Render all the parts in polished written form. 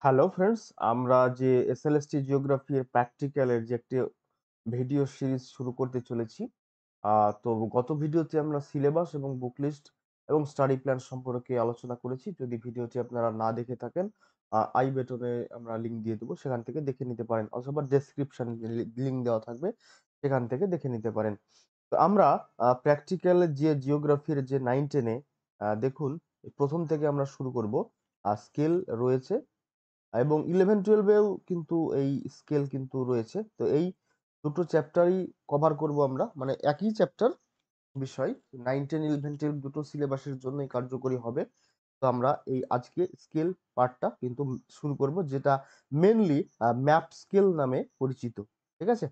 Hello friends, আমরা যে SLST geography এর প্র্যাকটিক্যালের যে একটি ভিডিও সিরিজ শুরু করতে চলেছি। তো গত ভিডিওতে আমরা সিলেবাস এবং বুক লিস্ট এবং স্টাডি প্ল্যান সম্পর্কে আলোচনা করেছি। যদি ভিডিওটি আপনারা না দেখে থাকেন, আই বাটনে আমরা লিংক দিয়ে দেবো, সেখান থেকে দেখে নিতে পারেন, অথবা ডেসক্রিপশন লিংক দেওয়া থাকবে, সেখান থেকে দেখে নিতে পারেন। তো আমরা প্র্যাকটিক্যাল যে জিওগ্রাফির যে 9-10 দেখুন, প্রথম থেকে আমরা শুরু করব। স্কেল রয়েছে এবং 11-12 এও কিন্তু এই স্কেল কিন্তু রয়েছে। তো এই দুটো চ্যাপ্টারই কভার করব আমরা, মানে একই চ্যাপ্টার বিষয়। 9, 10, 11, 12 দুটো সিলেবাসের জন্যই কার্যকরী হবে। তো আমরা এই আজকে স্কেল পার্টটা কিন্তু শুরু করব, যেটা মেনলি ম্যাপ স্কেল নামে পরিচিত। ঠিক আছে?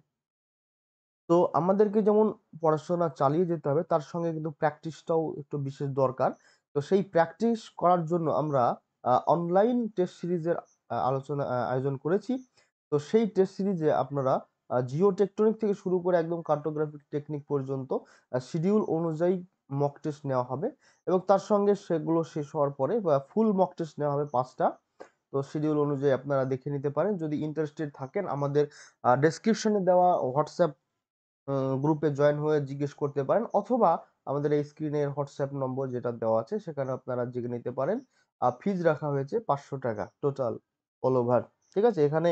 তো আমাদেরকে যেমন পড়াশোনা চালিয়ে যেতে হবে, তার সঙ্গে কিন্তু প্র্যাকটিসটাও একটু বিশেষ দরকার। তো সেই প্র্যাকটিস করার জন্য আমরা অনলাইন টেস্ট সিরিজের আয়োজন করেছি। তো সেই টেস্ট সিরিজে আপনারা জিও টেকটনিক থেকে শুরু করে একদম কার্টোগ্রাফিক টেকনিক পর্যন্ত শিডিউল অনুযায়ী মক টেস্ট নেওয়া হবে, এবং তার সঙ্গে সেগুলো শেষ হওয়ার পরে ফুল মক টেস্ট নেওয়া হবে 5টা। তো শিডিউল অনুযায়ী আপনারা দেখে নিতে পারেন। যদি ইন্টারেস্টেড থাকেন, আমাদের ডেসক্রিপশনে দেওয়া হোয়াটসঅ্যাপ গ্রুপে জয়েন হয়ে জিজ্ঞেস করতে পারেন, অথবা আমাদের এই স্ক্রিনের হোয়াটসঅ্যাপ নম্বর যেটা দেওয়া আছে সেখানে আপনারা জেনে নিতে পারেন। ফিজ রাখা হয়েছে 500 টাকা টোটাল অল ওভার। ঠিক আছে? এখানে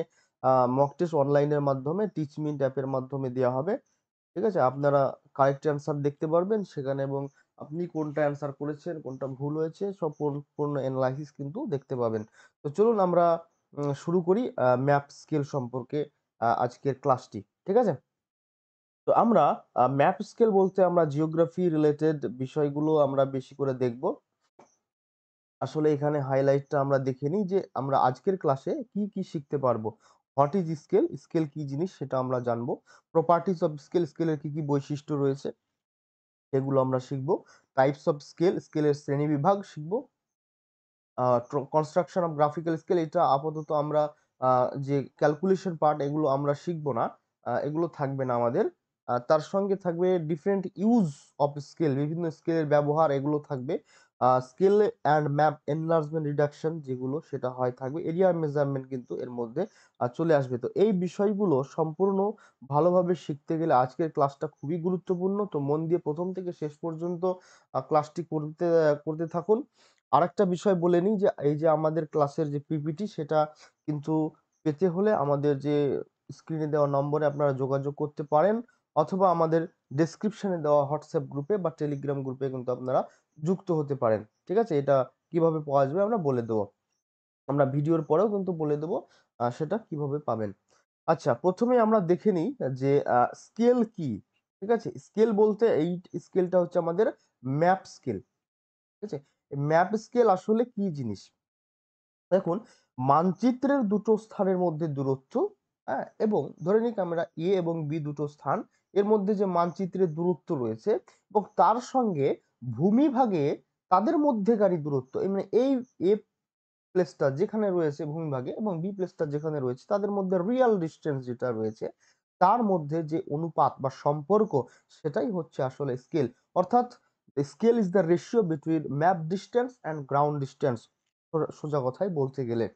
মক টেস্ট অনলাইনের মাধ্যমে টিচমিন্ট অ্যাপের মাধ্যমে দেওয়া হবে। ঠিক আছে? আপনারা কারেক্ট অ্যান্সার দেখতে পারবেন সেখানে, এবং আপনি কোনটা অ্যান্সার করেছেন, কোনটা ভুল হয়েছে, সব পূর্ণ অ্যানালাইসিস কিন্তু দেখতে পাবেন। তো চলুন আমরা শুরু করি ম্যাপ স্কেল সম্পর্কে আজকের ক্লাসটি। ঠিক আছে? তো আমরা ম্যাপ স্কেল বলতে আমরা জিওগ্রাফি রিলেটেড বিষয়গুলো আমরা বেশি করে দেখব। আসলে এখানে হাইলাইটটা আমরা দেখে নিই যে আমরা আজকের ক্লাসে কি কি শিখতে পারবো। হোয়াট ইজ স্কেল, স্কেল কি জিনিস সেটা আমরা জানবো। প্রপার্টিজ অফ স্কেল, স্কেলের কি কি বৈশিষ্ট্য রয়েছে সেগুলো আমরা শিখবো। টাইপস অফ স্কেল, স্কেলের শ্রেণীবিভাগ শিখবো। কনস্ট্রাকশন অফ গ্রাফিক্যাল স্কেল, এটা আপাতত আমরা যে ক্যালকুলেশন পার্ট এগুলো আমরা শিখবো না, এগুলো থাকবে না আমাদের। তার সঙ্গে থাকবে ডিফারেন্ট ইউজ অফ স্কেল, বিভিন্ন স্কেলের ব্যবহার এগুলো থাকবে। Scale and map enlargement reduction যেগুলো সেটা হয় থাকবে। এরিয়া মেজারমেন্ট কিন্তু এর মধ্যে চলে আসবে। তো এই বিষয়গুলো সম্পূর্ণ ভালোভাবে শিখতে গেলে আজকের ক্লাসটা খুবই গুরুত্বপূর্ণ। তো মন দিয়ে প্রথম থেকে শেষ পর্যন্ত ক্লাসটি করতে করতে থাকুন। আরেকটা বিষয় বলে নিই যে এই যে আমাদের ক্লাসের যে পিপিটি সেটা কিন্তু পেতে হলে আমাদের যে স্ক্রিনে দেওয়া নম্বরে আপনারা যোগাযোগ করতে পারেন, অথবা আমাদের ডেসক্রিপশনে দেওয়া হোয়াটসঅ্যাপ গ্রুপে বা টেলিগ্রাম গ্রুপে কিন্তু আপনারা যুক্ত হতে পারেন। ঠিক আছে? এটা কিভাবে পাওয়া যাবে আমরা বলে দেবো। আমরা ভিডিওর পরেও কিন্তু বলে দেবো সেটা কিভাবে পাবেন। আচ্ছা, প্রথমে আমরা দেখে নিই যে স্কেল কি। ঠিক আছে? স্কেল বলতে এই স্কেলটা হচ্ছে আমাদের ম্যাপ স্কেল। ঠিক আছে? ম্যাপ স্কেল আসলে কি জিনিস? দেখুন, মানচিত্রের দুটো স্থানের মধ্যে দূরত্ব, হ্যাঁ, এবং ধরে নিই আমরা এ এবং বি দুটো স্থান, এর মধ্যে যে মানচিত্রের দূরত্ব রয়েছে এবং তার সঙ্গে ভূমিভাগে তাদের মধ্যেকারই দূরত্ব, মানে এই এ প্লেসটা যেখানে রয়েছে ভূমিভাগে এবং বি প্লেসটা যেখানে রয়েছে তাদের মধ্যে রিয়াল ডিস্টেন্স যেটা রয়েছে, তার মধ্যে যে অনুপাত বা সম্পর্ক, সেটাই হচ্ছে আসলে স্কেল। অর্থাৎ scale is the ratio between map distance and ground distance, সোজা কথায় বলতে গেলে।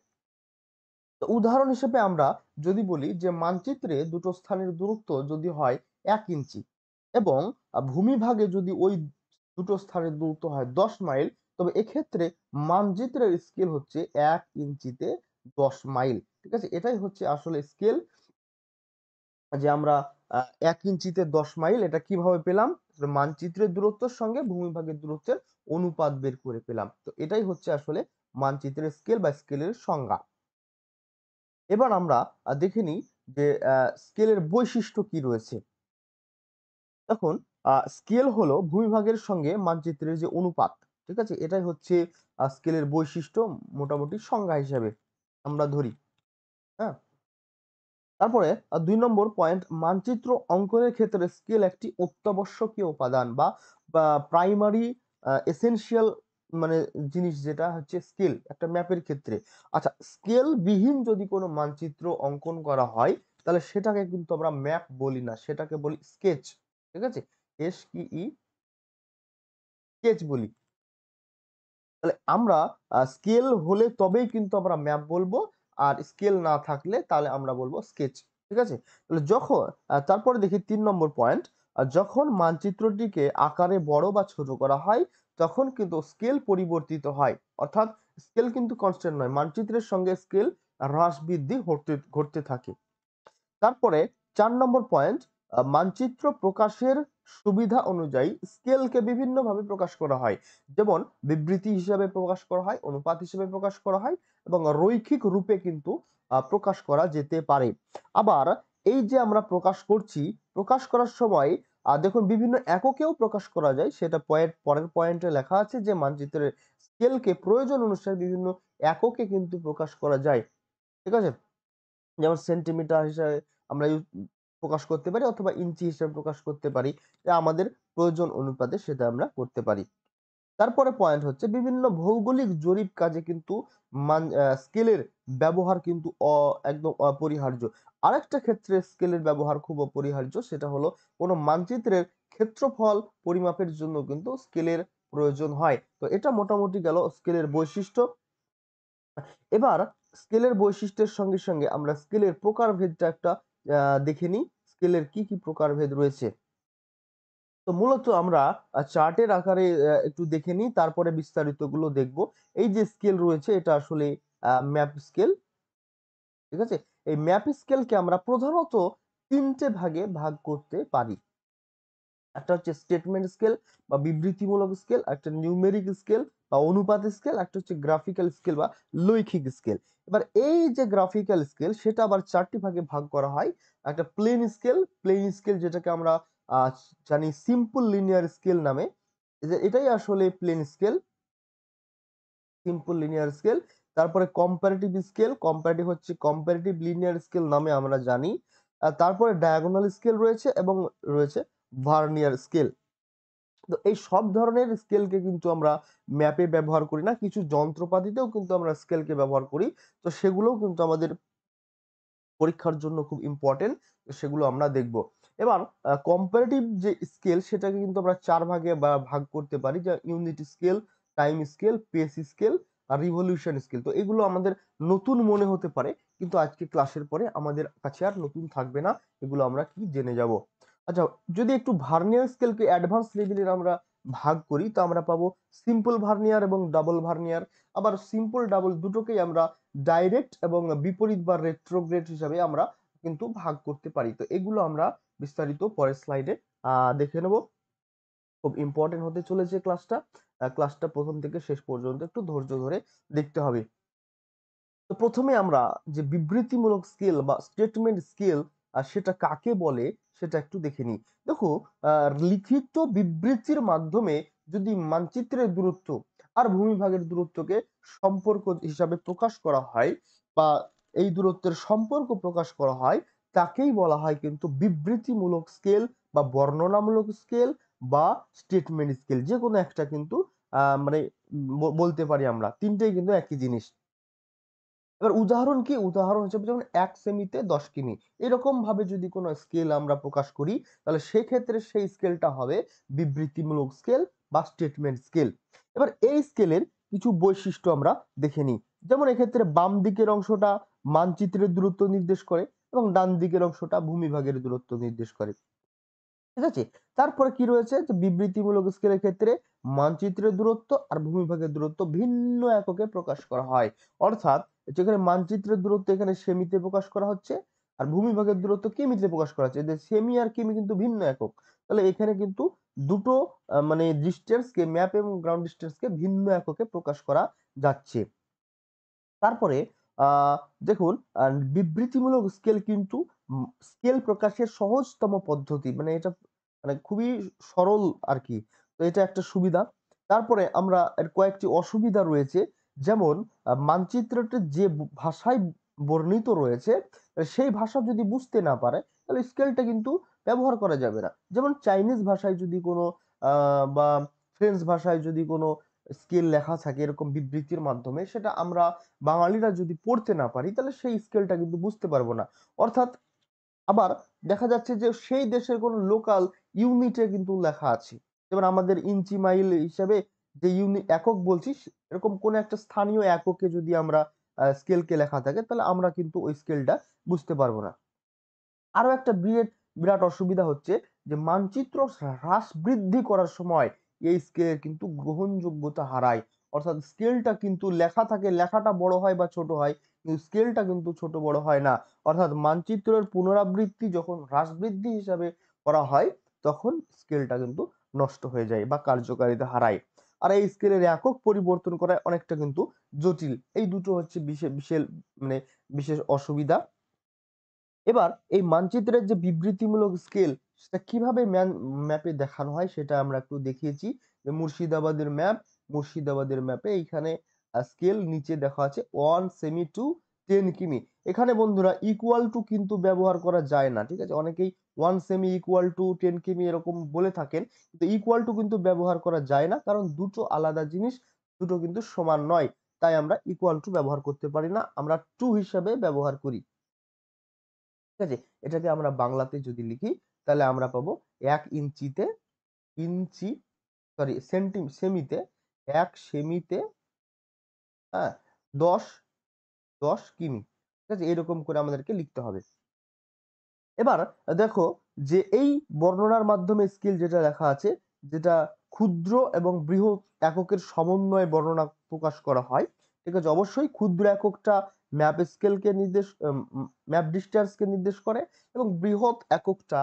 তো উদাহরণ হিসেবে আমরা যদি বলি যে মানচিত্রে দুটো স্থানের দূরত্ব যদি হয় 1 ইঞ্চি, এবং ভূমিভাগে যদি ওই দুটো স্থানের দূরত্ব হয় 10 মাইল, তবে এক্ষেত্রে মানচিত্রের স্কেল হচ্ছে 1 ইঞ্চিতে 10 মাইল। ঠিক আছে? এটাই হচ্ছে আসলে স্কেল, যে আমরা 1 ইঞ্চিতে 10 মাইল এটা কিভাবে পেলাম? মানচিত্রের দূরত্বের সঙ্গে ভূমিভাগের দূরত্বের অনুপাত বের করে পেলাম। তো এটাই হচ্ছে আসলে মানচিত্রের স্কেল বা স্কেলের সংজ্ঞা। এবার আমরা দেখে নিই যে স্কেলের বৈশিষ্ট্য কি রয়েছে। দেখুন, স্কেল হলো ভূমিভাগের সঙ্গে মানচিত্রের যে অনুপাত। ঠিক আছে? এটাই হচ্ছে স্কেলের বৈশিষ্ট্য, মোটামুটি সংজ্ঞা হিসেবে আমরা ধরি। হ্যাঁ? তারপরে ২ নম্বর পয়েন্ট, মানচিত্র অঙ্কনের ক্ষেত্রে স্কেল একটি অত্যাবশ্যকীয় উপাদান বা প্রাইমারি এসেনশিয়াল, মানে জিনিস যেটা হচ্ছে স্কেল একটা ম্যাপের ক্ষেত্রে। আচ্ছা, স্কেল বিহীন যদি কোনো মানচিত্র অঙ্কন করা হয় তাহলে সেটাকে কিন্তু আমরা ম্যাপ বলি না, সেটাকে বলি স্কেচ। ঠিক আছে? SKE, স্কেচ বলি। তাহলে আমরা স্কেল হলে তবেই কিন্তু আমরা ম্যাপ বলবো। আর স্কেল না থাকলে তাহলে আমরা বলবো স্কেচ। ঠিক আছে? তাহলে যখন তারপরে দেখি ৩ নম্বর পয়েন্ট, যখন মানচিত্রটিকে আকারে বড় বা ছোট করা হয় তখন কিন্তু স্কেল পরিবর্তিত হয়। অর্থাৎ স্কেল কিন্তু কনস্ট্যান্ট নয়। মানচিত্রের সঙ্গে স্কেল হ্রাস বৃদ্ধি ঘটতে থাকে। তারপরে ৪ নম্বর পয়েন্ট, মানচিত্র প্রকাশের সুবিধা অনুযায়ী স্কেলকে বিভিন্নভাবে প্রকাশ করা হয়। যেমন বিবৃতি হিসাবে প্রকাশ করা হয়, অনুপাত হিসেবে প্রকাশ করা হয় এবং রৈখিক রূপে কিন্তু প্রকাশ করা যেতে পারে। আবার এই যে আমরা প্রকাশ করছি, প্রকাশ করার সময় দেখুন বিভিন্ন এককেও প্রকাশ করা যায়। সেটা পরের পয়েন্টে লেখা আছে যে মানচিত্রের স্কেলকে প্রয়োজন অনুসারে বিভিন্ন এককে কিন্তু প্রকাশ করা যায়। ঠিক আছে? যেমন সেন্টিমিটার হিসাবে আমরা প্রকাশ করতে পারি অথবা ইঞ্চি হিসাবে প্রকাশ করতে পারি। আমাদের প্রয়োজন অনুপাতে সেটা আমরা করতে পারি। তারপরে পয়েন্ট হচ্ছে বিভিন্ন ভৌগোলিক জরিপ কাজে কিন্তু স্কেলের ব্যবহার কিন্তু একদম অপরিহার্য। আরেকটা ক্ষেত্রে স্কেলের ব্যবহার খুব অপরিহার্য, সেটা হলো কোনো মানচিত্রের ক্ষেত্রফল পরিমাপের জন্য কিন্তু স্কেলের প্রয়োজন হয়। তো এটা মোটামুটি গেল স্কেলের বৈশিষ্ট্য। এবার স্কেলের বৈশিষ্ট্যের সঙ্গে সঙ্গে আমরা স্কেলের প্রকারভেদটা একটা দেখে নিই। স্কেলের কি কি প্রকারভেদ রয়েছে। তো মূলত আমরা চার্টের আকারে একটু দেখে নিই, তারপরে বিস্তারিত গুলো দেখব। এই যে স্কেল রয়েছে এটা আসলে ম্যাপ স্কেল। ঠিক আছে? এই ম্যাপ স্কেলকে আমরা প্রধানত ৩ টে ভাগে ভাগ করতে পারি। একটা হচ্ছে স্টেটমেন্ট স্কেল বা বিবৃতিমূলক স্কেল, একটা নিউমেরিক স্কেল বা অনুপাত স্কেল, একটা হচ্ছে গ্রাফিক্যাল স্কেল বা লৈখিক স্কেল। এবার এই যে গ্রাফিক্যাল স্কেল সেটা আবার ৪টি ভাগে ভাগ করা হয়। একটা প্লেন স্কেল যেটাকে আমরা আহ, জানি সিম্পল লিনিয়ার স্কেল নামে। এটাই আসলে plane scale, simple linear scale. তারপরে comparative scale, comparative linear scale নামে আমরা জানি। তারপরে ডায়াগোনাল স্কেল রয়েছে এবং রয়েছে ভার্নিয়ার স্কেল। তো এই সব ধরনের স্কেলকে কিন্তু আমরা ম্যাপে ব্যবহার করি না, কিছু যন্ত্রপাতিতেও কিন্তু আমরা স্কেলকে ব্যবহার করি। তো সেগুলোও কিন্তু আমাদের পরীক্ষার জন্য খুব ইম্পর্টেন্ট, সেগুলো আমরা দেখব। এবার কম্পারেটিভ যে স্কেল সেটাকে কিন্তু আমরা ৪ ভাগে ভাগ করতে পারি, যা unit scale, time scale, pace scale আর রিভলিউশন স্কেল। তো এগুলো আমাদের নতুন মনে হতে পারে, কিন্তু আজকে ক্লাসের পরে আমাদের কাছে আর নতুন থাকবে না, এগুলো আমরা কি জেনে যাব। আচ্ছা, যদি একটু ভার্নিয়ার স্কেলকে অ্যাডভান্স লেভেলের আমরা ভাগ করি তো আমরা পাবো সিম্পল ভার্নিয়ার এবং ডাবল ভার্নিয়ার। আবার সিম্পল ডাবল দুটোকেই আমরা ডাইরেক্ট এবং বিপরীত বা রেট্রোগ্রেড হিসাবে আমরা কিন্তু ভাগ করতে পারি। তো এগুলো আমরা বিস্তারিত পরের স্লাইডে দেখে নেব। খুব ইম্পর্টেন্ট হতে চলেছে ক্লাসটা। ক্লাসটা প্রথম থেকে শেষ পর্যন্ত একটু ধৈর্য ধরে দেখতে হবে। তো প্রথমে আমরা যে বিবৃতিমূলক স্কেল বা স্টেটমেন্ট স্কেল সেটা কাকে বলে সেটা একটু দেখে নিই। দেখো, লিখিত বিবৃতির মাধ্যমে যদি মানচিত্রের দূরত্ব আর ভূমিভাগের দূরত্বকে সম্পর্ক হিসাবে প্রকাশ করা হয় বা এই দূরত্বের সম্পর্ক প্রকাশ করা হয়, তাকেই বলা হয় কিন্তু বিবৃতিমূলক স্কেল বা বর্ণনামূলক স্কেল বা স্টেটমেন্ট স্কেল। যে কোনো একটা কিন্তু মানে বলতে পারি আমরা, তিনটেই কিন্তু একই জিনিস। এবার উদাহরণ কি? উদাহরণ হিসেবে যেমন ১ সেমিতে ১০ কিমি। এরকম ভাবে যদি কোনো স্কেল আমরা প্রকাশ করি তাহলে সেক্ষেত্রে সেই স্কেলটা হবে বিবৃতিমূলক স্কেল বা স্টেটমেন্ট স্কেল। এবার এই স্কেলের কিছু বৈশিষ্ট্য আমরা দেখে নিই। যেমন এক্ষেত্রে বাম দিকের অংশটা মানচিত্রের দূরত্ব নির্দেশ করে এবং ডান দিকের অংশটা ভূমিভাগের দূরত্ব নির্দেশ করে। ঠিক আছে? তারপরে কি রয়েছে যে বিবৃতিমূলক স্কেলের ক্ষেত্রে মানচিত্রের দূরত্ব আর ভূমিভাগের দূরত্ব ভিন্ন এককে প্রকাশ করা হয়। অর্থাৎ যেখানে মানচিত্রের দূরত্ব এখানে সেমিতে প্রকাশ করা হচ্ছে আর ভূমিভাগের দূরত্ব কিমিতে প্রকাশ করা হচ্ছে। এদের সেমি আর কিমি কিন্তু ভিন্ন একক। তাহলে এখানে কিন্তু দুটো মানে ডিসটেন্সকে, ম্যাপ এবং গ্রাউন্ড ডিসটেন্সকে ভিন্ন এককে প্রকাশ করা যাচ্ছে। তারপরে আহ দেখুন, বিবৃতিমূলক স্কেল কিন্তু স্কেল প্রকাশের সহজতম পদ্ধতি, মানে এটা মানে খুবই সরল আর কি। তো এটা একটা সুবিধা। তারপরে আমরা এর কয়েকটি অসুবিধা রয়েছে। যেমন মানচিত্রটি যে ভাষায় বর্ণিত রয়েছে সেই ভাষা যদি বুঝতে না পারে তাহলে স্কেলটা কিন্তু ব্যবহার করা যাবে না। যেমন চাইনিজ ভাষায় যদি কোনো বা ফ্রেঞ্চ ভাষায় যদি কোনো স্কেল লেখা থাকে এরকম বিবৃতির মাধ্যমে, সেটা আমরা বাঙালিরা যদি পড়তে না পারি তাহলে সেই স্কেলটা কিন্তু বুঝতে পারবো না। অর্থাৎ আবার দেখা যাচ্ছে যে সেই দেশের কোনো লোকাল ইউনিটে কিন্তু লেখা আছে। যেমন আমাদের ইঞ্চি মাইল হিসাবে যে একক বলছি, এরকম কোন একটা স্থানীয় এককে যদি আমরা স্কেলকে লেখা থাকে, তাহলে আমরা কিন্তু ওই স্কেলটা বুঝতে পারবো না। আরো একটা বিরাট অসুবিধা হচ্ছে যে মানচিত্র হ্রাস বৃদ্ধি করার সময় এই স্কেলের কিন্তু গ্রহণযোগ্যতা হারায়। অর্থাৎ স্কেলটা কিন্তু লেখা থাকে, লেখাটা বড় হয় বা ছোট হয়, কিন্তু স্কেলটা কিন্তু ছোট বড় হয় না। অর্থাৎ মানচিত্রের পুনরাবৃত্তি যখন হ্রাস বৃদ্ধি হিসাবে করা হয়, তখন স্কেলটা কিন্তু নষ্ট হয়ে যায় বা কার্যকারিতা হারায়। আর এই স্কেলের একক পরিবর্তন করা অনেকটা কিন্তু জটিল। এই দুটো হচ্ছে বিশেষ বিশেষ মানে বিশেষ অসুবিধা। এবার এই মানচিত্রের যে বিবৃতিমূলক স্কেল, সেটা কিভাবে ম্যাপে দেখানো হয় সেটা আমরা একটু দেখিয়েছি। যে মুর্শিদাবাদের ম্যাপে এইখানে স্কেল নিচে দেখা আছে 1 সেমি টু 10 কিমি। এখানে বন্ধুরা ইকুয়াল টু কিন্তু ব্যবহার করা যায় না, ঠিক আছে? অনেকেই 1 সেমি ইকুয়াল টু 10 কিমি এরকম বলে থাকেন, কিন্তু ইকুয়াল টু কিন্তু ব্যবহার করা যায় না, কারণ দুটো আলাদা জিনিস, দুটো কিন্তু সমান নয়। তাই আমরা ইকুয়াল টু ব্যবহার করতে পারি না, আমরা টু হিসাবে ব্যবহার করি। ঠিক আছে, এটাকে আমরা বাংলাতে যদি লিখি তাহলে আমরা পাবো 1 ইঞ্চিতে ইঞ্চি সরি সেমিতে 1 সেমিতে, হ্যাঁ, 10 10 কিমি। ঠিক আছে, এরকম করে আমাদেরকে লিখতে হবে। এবার দেখো যে এই বর্ণনার মাধ্যমে স্কেল যেটা লেখা আছে, যেটা ক্ষুদ্র এবং বৃহৎ এককের সমন্বয়ে বর্ণনা প্রকাশ করা হয়। ঠিক আছে, অবশ্যই ক্ষুদ্র এককটা ম্যাপ স্কেলকে ম্যাপ ডিস্টেন্সকে নির্দেশ করে, এবং বৃহৎ এককটা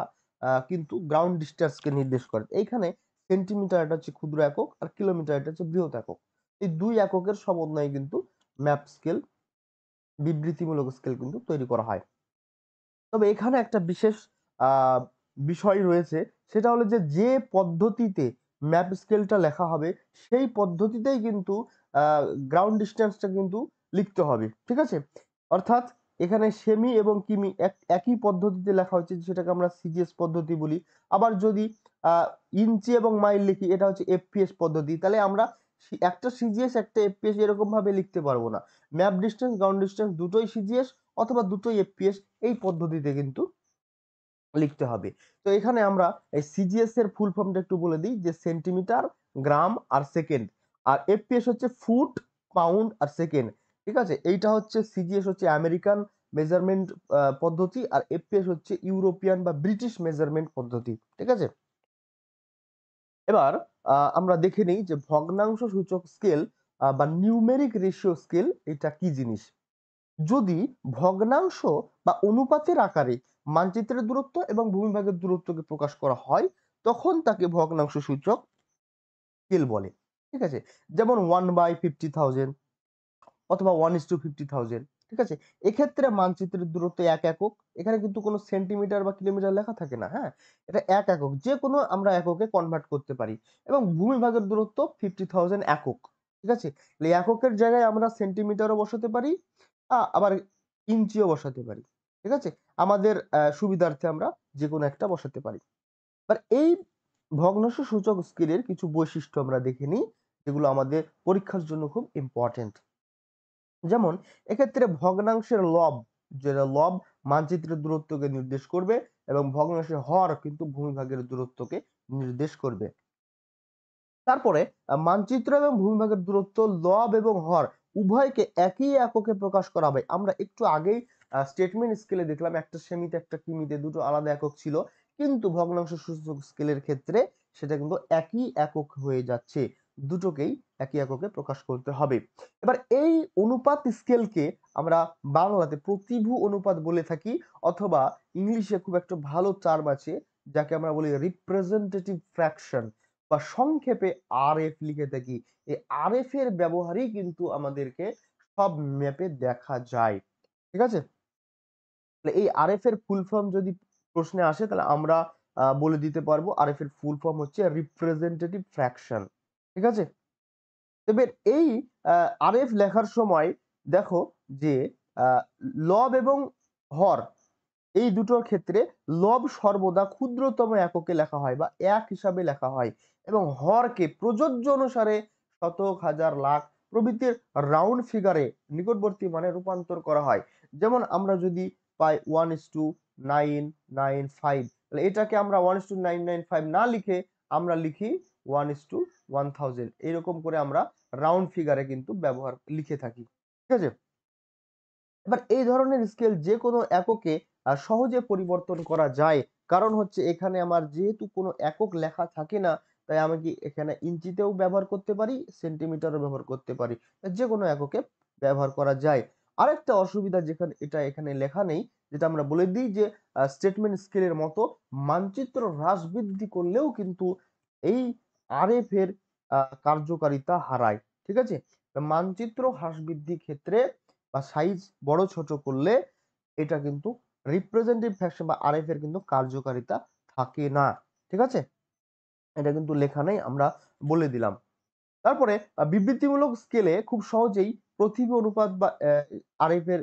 কিন্তু গ্রাউন্ড ডিস্টেন্সকে নির্দেশ করে। এইখানে সেন্টিমিটার এটা হচ্ছে ক্ষুদ্র একক, আর কিলোমিটার এটা হচ্ছে বৃহৎ একক। এই দুই এককের সমন্বয়ে কিন্তু ম্যাপ স্কেল, বিবৃতিমূলক স্কেল কিন্তু তৈরি করা হয়। তবে এখানে একটা বিশেষ আহ বিষয় রয়েছে, সেটা হলো যে যে পদ্ধতিতে ম্যাপ স্কেলটা লেখা হবে, সেই পদ্ধতিতেই কিন্তু গ্রাউন্ড ডিস্টেন্সটা কিন্তু লিখতে হবে। ঠিক আছে, অর্থাৎ এখানে সেমি এবং কিমি একই পদ্ধতিতে লেখা হচ্ছে, সেটাকে আমরা সিজিএস পদ্ধতি বলি। আবার যদি আহ ইঞ্চি এবং মাইল লিখি, এটা হচ্ছে এফপিএস পদ্ধতি। তাহলে আমরা একটা সিজিএস একটা এফপিএস এরকম ভাবে লিখতে পারবো না। ম্যাপ ডিস্টেন্স গ্রাউন্ড ডিস্টেন্স দুটোই সিজিএস অথবা দুটোই এফপিএস, এই পদ্ধতিতে কিন্তু লিখতে হবে। তো এখানে আমরা এই সিজিএস এর ফুল ফর্মটা একটু বলে দিই, যে সেন্টিমিটার, গ্রাম আর সেকেন্ড। আর এফপিএস হচ্ছে ফুট, পাউন্ড আর সেকেন্ড। ঠিক আছে, এইটা হচ্ছে সিজিএস হচ্ছে আমেরিকান মেজারমেন্ট পদ্ধতি, আর এফপিএস হচ্ছে ইউরোপিয়ান বা ব্রিটিশ মেজারমেন্ট পদ্ধতি। ঠিক আছে, এবার আমরা দেখে নিই যে ভগ্নাংশ সূচক স্কেল বা নিউমেরিক রেশিও স্কেল এটা কি জিনিস। যদি ভগ্নাংশ বা অনুপাতের আকারে মানচিত্রের দূরত্ব এবং ভূমিভাগের দূরত্বকে প্রকাশ করা হয়, তখন তাকে ভগ্নাংশ সূচক স্কেল বলে। ঠিক আছে, যেমন 1/50,000 অথবা 1:50,000। ঠিক আছে, এক্ষেত্রে মানচিত্রের দূরত্ব 1 একক। এখানে কিন্তু কোনো সেন্টিমিটার বা কিলোমিটার লেখা থাকে না, হ্যাঁ, এটা 1 একক, যে কোনো আমরা এককে কনভার্ট করতে পারি। এবং ভূমিভাগের দূরত্ব 50,000 একক। ঠিক আছে, তাহলে এককের জায়গায় আমরা সেন্টিমিটারও বসাতে পারি, আবার ইঞ্চিও বসাতে পারি। ঠিক আছে, আমাদের সুবিধার্থে আমরা যে কোনো একটা বসাতে পারি। এবার এই ভগ্নাংশ সূচক স্কেলের কিছু বৈশিষ্ট্য আমরা দেখে নিই, যেগুলো আমাদের পরীক্ষার জন্য খুব ইম্পর্টেন্ট। যেমন এক্ষেত্রে ভগ্নাংশের লব, যেটা লব মানচিত্রের দূরত্বকে নির্দেশ করবে, এবং ভগ্নাংশের হর কিন্তু ভূমিভাগের দূরত্বকে নির্দেশ করবে। তারপরে মানচিত্র এবং ভূমিভাগের দূরত্ব, লব এবং হর উভয়কে একই এককে প্রকাশ করা হবে। আমরা একটু আগেই স্টেটমেন্ট স্কেলে দেখলাম একটা সেমিতে একটা কিমিতে দুটো আলাদা একক ছিল, কিন্তু ভগ্নাংশ সূচক স্কেলের ক্ষেত্রে সেটা কিন্তু একই একক হয়ে যাচ্ছে, দুটোকেই একই এককে প্রকাশ করতে হবে। এবার এই অনুপাত স্কেলকে আমরা বাংলাতে প্রতিভু অনুপাত বলে থাকি, অথবা ইংলিশে খুব একটা ভালো টার্ম আছে যাকে আমরা বলি রিপ্রেজেন্টেটিভ ফ্র্যাকশন, বা সংক্ষেপে আরএফ লিখে থাকি। এই আরএফ এর ব্যবহারই কিন্তু আমাদেরকে সব ম্যাপে দেখা যায়। ঠিক আছে, তাহলে এই আরএফ এর ফুল ফর্ম যদি প্রশ্নে আসে, তাহলে আমরা বলে দিতে পারবো আরএফ এর ফুল ফর্ম হচ্ছে রিপ্রেজেন্টেটিভ ফ্র্যাকশন। ঠিক আছে, এবার এই আরএফ লেখার সময় দেখো যে লব এবং হর এই দুটোর ক্ষেত্রে লব সর্বদা ক্ষুদ্রতম এককে লেখা হয় বা এক হিসাবে লেখা হয়, এবং হরকে প্রযোজ্য অনুসারে শতক, হাজার, লাখ প্রভৃতির রাউন্ড ফিগারে নিকটবর্তী মানে রূপান্তর করা হয়। যেমন আমরা যদি পাই 1:995, তাহলে এটাকে আমরা 1:995 না লিখে আমরা লিখি 1:1000, এরকম করে আমরা রাউন্ড ফিগারে কিন্তু লিখে থাকি। ঠিক আছে, এবার এই ধরনের স্কেল যে কোনো এককে সহজে পরিবর্তন করা যায়। কারণ হচ্ছে এখানে আমার যেহেতু কোনো একক লেখা থাকে না, তাই আমি কি এখানে ইঞ্চিতেও ব্যবহার করতে পারি, সেন্টিমিটারও ব্যবহার করতে পারি। যে কোনো এককে ব্যবহার করা যায়। আরেকটা অসুবিধা যেখানে এটা এখানে লেখা নেই, যেটা আমরা বলে দিই যে স্টেটমেন্ট স্কেলের মতো মানচিত্র হ্রাস বৃদ্ধি করলেও কিন্তু এই আরএফ এর কার্যকারিতা হারায়। ঠিক আছে? মানচিত্র হ্রাস বৃদ্ধির ক্ষেত্রে বা সাইজ বড় ছোট করলে এটা কিন্তু রিপ্রেজেন্টেটিভ ফ্যাকশন বা আরএফ এর কিন্তু কার্যকারিতা থাকে না। ঠিক আছে? এটা কিন্তু লেখা নেই, আমরা বলে দিলাম। তারপরে বিবৃতিমূলক স্কেলে খুব সহজেই প্রতিবি অনুপাত বা আরএফ এর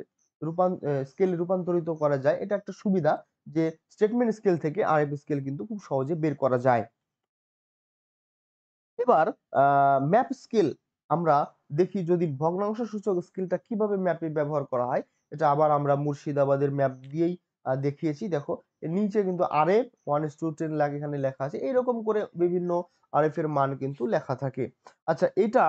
স্কেলে রূপান্তরিত করা যায়। এটা একটা সুবিধা যে স্টেটমেন্ট স্কেল থেকে আরএফ স্কেল কিন্তু খুব সহজে বের করা যায়। এবার ম্যাপ স্কেল আমরা দেখি, যদি ভগ্নাংশ সূচক স্কেলটা কিভাবে ম্যাপে ব্যবহার করা হয়। এটা আবার আমরা মুর্শিদাবাদের ম্যাপ দিয়েই দেখিয়েছি। দেখো এর নিচে কিন্তু আরএফ 1:10 লাখ এখানে লেখা আছে। এইরকম করে বিভিন্ন আরএফ এর মান কিন্তু লেখা থাকে। আচ্ছা, এটা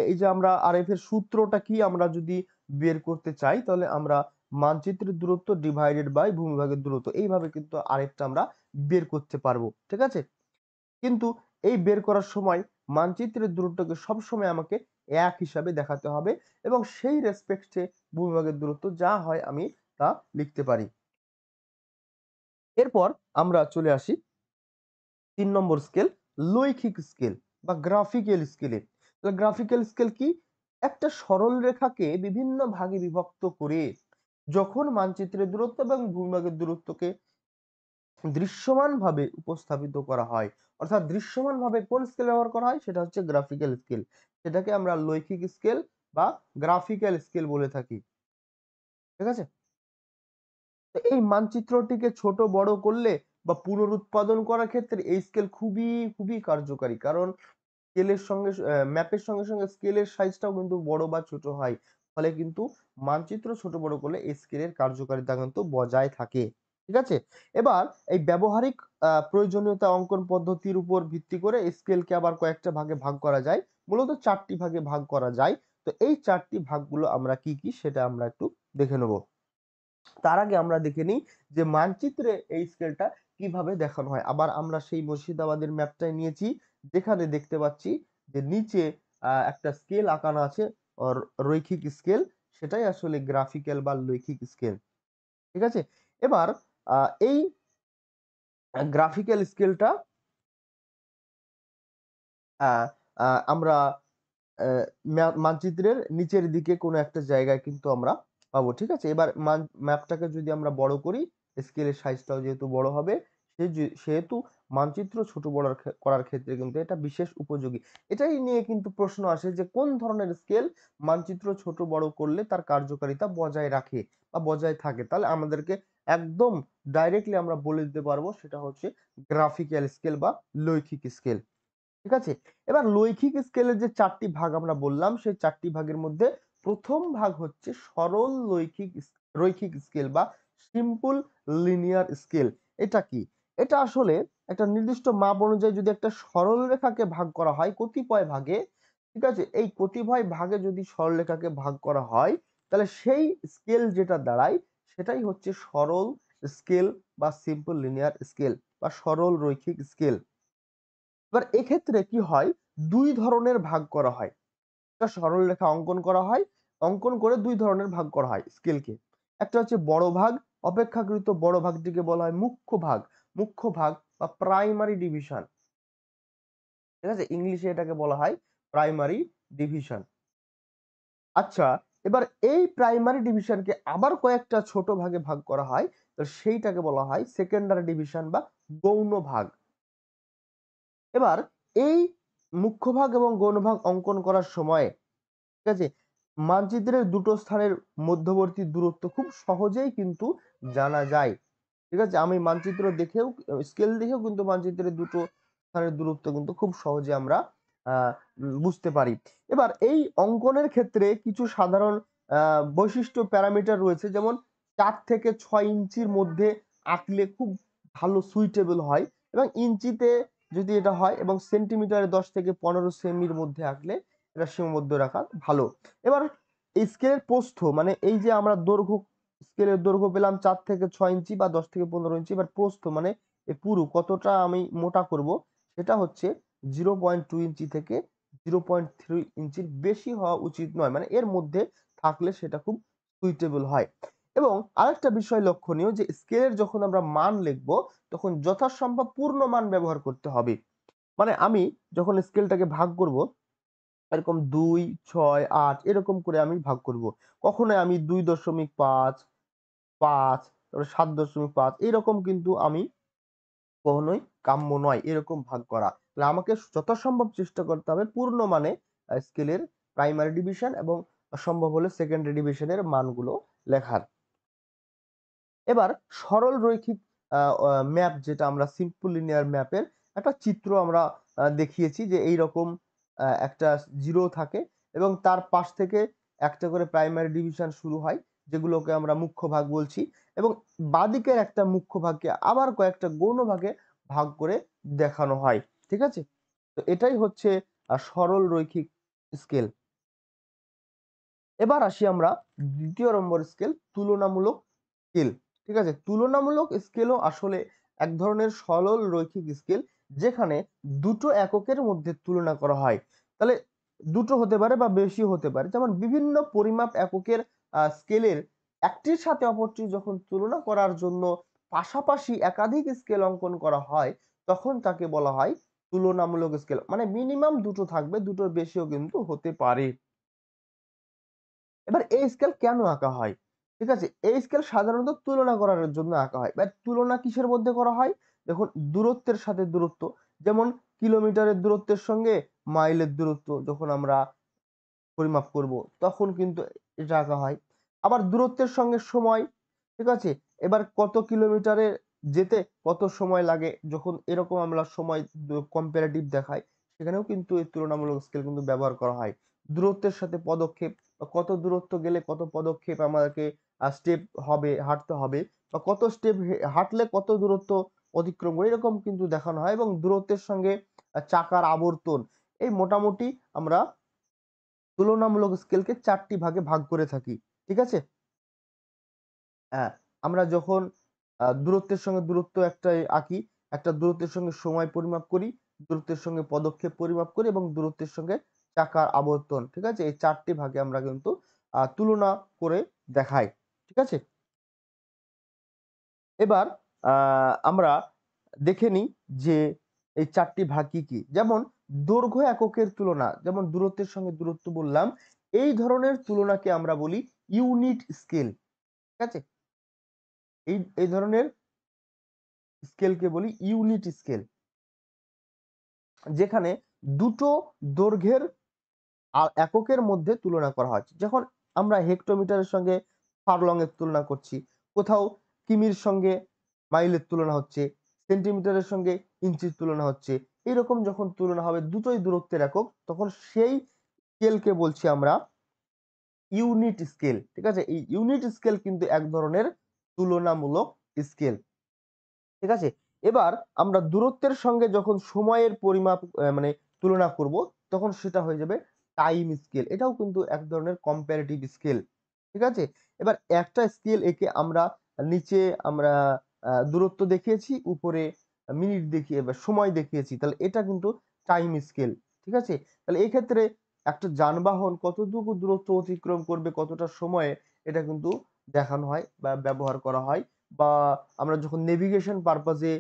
এই যে আমরা আরএফ এর সূত্রটা কি আমরা যদি বের করতে চাই, তাহলে আমরা মানচিত্রের দূরত্ব ডিভাইডেড বাই ভূমিভাগের দূরত্ব, এইভাবে কিন্তু আরএফটা আমরা বের করতে পারবো। ঠিক আছে? কিন্তু এই বের করার সময় মানচিত্রের দূরত্বকে সবসময় আমাকে এক হিসাবে দেখাতে হবে এবং সেই রেসপেক্টে ভূমিভাগের দূরত্ব যা হয় আমি তা লিখতে পারি। এরপর আমরা চলে আসি ৩ নম্বর স্কেল, লৈখিক স্কেল বা গ্রাফিক্যাল স্কেলে। গ্রাফিক্যাল স্কেল কি? একটা সরল রেখাকে বিভিন্ন ভাগে বিভক্ত করে যখন মানচিত্রের দূরত্ব এবং ভূমিভাগের দূরত্বকে দৃশ্যমানভাবে উপস্থাপিত করা হয়, অর্থাৎ দৃশ্যমানভাবে কোন স্কেল ব্যবহার করা হয়, সেটা হচ্ছে গ্রাফিক্যাল স্কেল। সেটাকে আমরা লৈখিক স্কেল বা গ্রাফিক্যাল স্কেল বলে থাকি। ঠিক আছে? তো এই মানচিত্রটিকে ছোট বড় করলে বা পুনরুৎপাদন করার ক্ষেত্রে এই স্কেল খুবই খুবই কার্যকারী। কারণ স্কেলের সঙ্গে ম্যাপের সঙ্গে সঙ্গে স্কেলের সাইজটাও কিন্তু বড় বা ছোট হয়। ফলে কিন্তু মানচিত্র ছোট বড় করলে এই স্কেলের কার্যকারিতা কিন্তু বজায় থাকে। ঠিক আছে? এবার এই ব্যবহারিক প্রয়োজনীয়তা অঙ্কন পদ্ধতির উপর ভিত্তি করে স্কেলকে আবার কয়েকটা ভাগে ভাগ করা যায়। মূলত ৪টি ভাগে ভাগ করা যায়। তো এই ৪টি ভাগগুলো আমরা কি কি সেটা আমরা একটু দেখে নেব। তার আগে আমরা দেখে নিই যে মানচিত্রে এই স্কেলটা কিভাবে দেখানো হয়। আবার আমরা সেই মুর্শিদাবাদের ম্যাপটাই নিয়েছি, যেখানে দেখতে পাচ্ছি যে নিচে একটা স্কেল আঁকানো আছে, রৈখিক স্কেল। সেটাই আসলে গ্রাফিক্যাল বা লৈখিক স্কেল। ঠিক আছে? এবার এই গ্রাফিক্যাল স্কেলটা আ আ আমরা মানচিত্রের নিচের দিকে কোনো একটা জায়গায় কিন্তু আমরা পাবো। ঠিক আছে? এবার ম্যাপটাকে যদি আমরা বড় করি, স্কেলের সাইজটাও যেহেতু বড় হবে, সেহেতু মানচিত্র ছোট বড় করার ক্ষেত্রে কিন্তু এটা বিশেষ উপযোগী। এটাই নিয়ে কিন্তু প্রশ্ন আসে যে কোন ধরনের স্কেল মানচিত্র ছোট বড় করলে তার কার্যকারিতা বজায় রাখে বা বজায় থাকে। তাহলে আমাদেরকে একদম ডাইরেক্টলি আমরা বলে দিতে পারবো সেটা হচ্ছে গ্রাফিক্যাল স্কেল বা লৈখিক স্কেল। ঠিক আছে? এবার লৈখিক স্কেলের যে ৪টি ভাগ আমরা বললাম, সেই ৪টি ভাগের মধ্যে ১ম ভাগ হচ্ছে সরল রৈখিক স্কেল বা সিম্পল লিনিয়ার স্কেল। এটা কি? এটা আসলে একটা নির্দিষ্ট মাপ অনুযায়ী যদি একটা সরল রেখাকে ভাগ করা হয় কতিপয় ভাগে, ঠিক আছে? এই কতিপয় ভাগে যদি সরলরেখাকে ভাগ করা হয়, তাহলে সেই স্কেল যেটা দাঁড়ায় সেটাই হচ্ছে সরল স্কেল বা সিম্পল লিনিয়ার স্কেল বা সরল রৈখিক স্কেল। এবার এক্ষেত্রে কি হয়, ২ ধরনের ভাগ করা হয়। একটা সরলরেখা অঙ্কন করা হয়, অঙ্কন করে ২ ধরনের ভাগ করা হয় স্কেলকে। একটা হচ্ছে বড় ভাগ, অপেক্ষাকৃত বড় ভাগটিকে বলা হয় মুখ্য ভাগ। মুখ্য ভাগ বা প্রাইমারি ডিভিশন। ঠিক আছে? ইংলিশে এটাকে বলা হয় প্রাইমারি ডিভিশন। আচ্ছা, এবার এই প্রাইমারি ডিভিশনকে আবার কয়েকটা ছোট ভাগে ভাগ করা হয়। তো সেইটাকে বলা হয় সেকেন্ডারি ডিভিশন বা গৌণ ভাগ। এবার এই মুখ্য ভাগ এবং গৌণ ভাগ অঙ্কন করার সময়, ঠিক আছে, মানচিত্রের দুটো স্থানের মধ্যবর্তী দূরত্ব খুব সহজেই কিন্তু জানা যায়। ঠিক আছে? আমি মানচিত্র দেখেও স্কেল দেখেও কিন্তু মানচিত্রের দুটো স্থানের দূরত্ব কিন্তু খুব সহজে আমরা বুঝতে পারি। এবার এই অঙ্কনের ক্ষেত্রে কিছু সাধারণ বৈশিষ্ট্য প্যারামিটার রয়েছে, যেমন ৪ থেকে ৬ ইঞ্চির মধ্যে আঁকলে খুব ভালো সুইটেবল হয় এবং ইঞ্চিতে যদি এটা হয় এবং সেন্টিমিটারে ১০ থেকে ১৫ সেমির মধ্যে আঁকলে এটা সীমাবদ্ধ রাখা ভালো। এবার এই স্কেলের প্রস্থ মানে এই যে আমরা দৈর্ঘ্য, স্কেলের দৈর্ঘ্য পেলাম 4 থেকে 6 ইঞ্চি বা 10 থেকে 15 ইঞ্চি, এবার প্রস্থ মানে এই পুরু কতটা আমি মোটা করব সেটা হচ্ছে 0.2 ইঞ্চি থেকে 0.3 ইঞ্চির বেশি হওয়া উচিত নয়, মানে এর মধ্যে থাকলে সেটা খুব সুইটেবল হয়। এবং আরেকটা বিষয় লক্ষণীয় যে স্কেলের যখন আমরা মান লিখব তখন যথাসম্ভব পূর্ণ মান ব্যবহার করতে হবে। মানে আমি যখন স্কেলটাকে ভাগ করব এরকম 2, 6, 8 এরকম করে আমি ভাগ করব। কখনোই আমি 2.5, 5, তারপরে 7.5 এরকম কিন্তু আমি কখনোই কাম্য নয় এরকম ভাগ করা। তাহলে আমাকে যথাসম্ভব চেষ্টা করতে হবে পূর্ণ মানে স্কেলের প্রাইমারি ডিভিশন এবং সম্ভব হলে সেকেন্ডারি ডিভিশনের মানগুলো লেখার। এবার সরল রৈখিক ম্যাপ, যেটা আমরা সিম্পল লিনিয়ার ম্যাপের একটা চিত্র আমরা দেখিয়েছি যে এইরকম একটা জিরো থাকে এবং তার পাশ থেকে একটা করে প্রাইমারি ডিভিশন শুরু হয়, যেগুলোকে আমরা মুখ্য ভাগ বলছি, এবং বাঁদিকের একটা মুখ্য ভাগকে আবার কয়েকটা গৌণ ভাগে ভাগ করে দেখানো হয়। ঠিক আছে, তো এটাই হচ্ছে সরল রৈখিক স্কেল। এবার আসি আমরা দ্বিতীয় নম্বর স্কেল, তুলনামূলক স্কেল। ঠিক আছে, তুলনামূলক স্কেলও আসলে এক ধরনের সরল রৈখিক স্কেল যেখানে দুটো এককের মধ্যে তুলনা করা হয়। তাহলে দুটো হতে পারে বা বেশি হতে পারে, যেমন বিভিন্ন পরিমাপ এককের স্কেলের একটির সাথে অপরটি যখন তুলনা করার জন্য পাশাপাশি একাধিক স্কেল অঙ্কন করা হয় তখন তাকে বলা হয় তুলনামূলক স্কেল। মানে মিনিমাম দুটো থাকবে, দুটোর বেশিও কিন্তু হতে পারে। এবার এই স্কেল কেন আঁকা হয়? ঠিক আছে, এই স্কেল সাধারণত তুলনা করার জন্য আঁকা হয়। এবার তুলনা কিসের মধ্যে করা হয়? দেখুন, দূরত্বের সাথে দূরত্ব, যেমন কিলোমিটারের দূরত্বের সঙ্গে মাইলের দূরত্ব যখন আমরা পরিমাপ করব তখন কিন্তু এটা আঁকা হয়। আবার দূরত্বের সঙ্গে সময়, ঠিক আছে, এবার কত কিলোমিটারে যেতে কত সময় লাগে যখন এরকম আমরা সময় কম্পারেটিভ দেখাই, সেখানেও কিন্তু এই তুলনামূলক স্কেল কিন্তু ব্যবহার করা হয়। দূরত্বের সাথে পদক্ষেপ, বা কত দূরত্ব গেলে কত পদক্ষেপ আমাদেরকে স্টেপ হবে হাঁটতে হবে, বা কত স্টেপ হাঁটলে কত দূরত্ব অতিক্রম করে, এরকম কিন্তু দেখানো হয়। এবং দূরত্বের সঙ্গে চাকার আবর্তন, এই মোটামুটি আমরা তুলনামূলক স্কেলকে 4টি ভাগে ভাগ করে থাকি। ঠিক আছে? হ্যাঁ, আমরা যখন দূরত্বের সঙ্গে দূরত্ব একটা আঁকি, একটা দূরত্বের সঙ্গে সময় পরিমাপ করি, দূরত্বের সঙ্গে পদক্ষেপ পরিমাপ করি এবং দূরত্বের সঙ্গে চাকার আবর্তন। ঠিক আছে? এই 4টি ভাগে আমরা কিন্তু তুলনা করে দেখাই। ঠিক আছে? এবার আমরা দেখে নিই যে এই 4টি ভাগ কি, কি? যেমন দৈর্ঘ্য এককের তুলনা, যেমন দূরত্বের সঙ্গে দূরত্ব বললাম। এই ধরনের তুলনাকে আমরা বলি ইউনিট স্কেল। ঠিক আছে? এই ধরনের স্কেলকে বলি ইউনিট স্কেল, যেখানে দুটো দৈর্ঘ্যের এককের মধ্যে তুলনা করা হয়। যখন আমরা হেক্টোমিটারের সঙ্গে ফারলং এর তুলনা করছি, কোথাও কিমির সঙ্গে মাইলের তুলনা হচ্ছে, সেন্টিমিটারের সঙ্গে ইঞ্চির তুলনা হচ্ছে, এরকম যখন তুলনা হবে দুটোই দূরত্বের একক, তখন সেই স্কেলকে বলছি আমরা ইউনিট স্কেল। ঠিক আছে, এই ইউনিট স্কেল কিন্তু এক ধরনের তুলনামূলক স্কেল। ঠিক আছে, এবার আমরা দূরত্বের সঙ্গে যখন সময়ের পরিমাপ মানে তুলনা করব তখন সেটা হয়ে যাবে টাইম স্কেল। এটাও কিন্তু এক ধরনের কম্পারেটিভ স্কেল। ঠিক আছে, এবার একটা স্কেল একে আমরা নিচে আমরা দূরত্ব দেখিয়েছি, উপরে মিনিট দেখিয়ে বা সময় দেখিয়েছি, তাহলে এটা কিন্তু টাইম স্কেল। ঠিক আছে, তাহলে এই ক্ষেত্রে একটা যানবাহন কতটুকু দূরত্ব অতিক্রম করবে কতটা সময়ে, এটা কিন্তু দেখানো হয় বা ব্যবহার করা হয়। বা আমরা যখন নেভিগেশন পারপাজে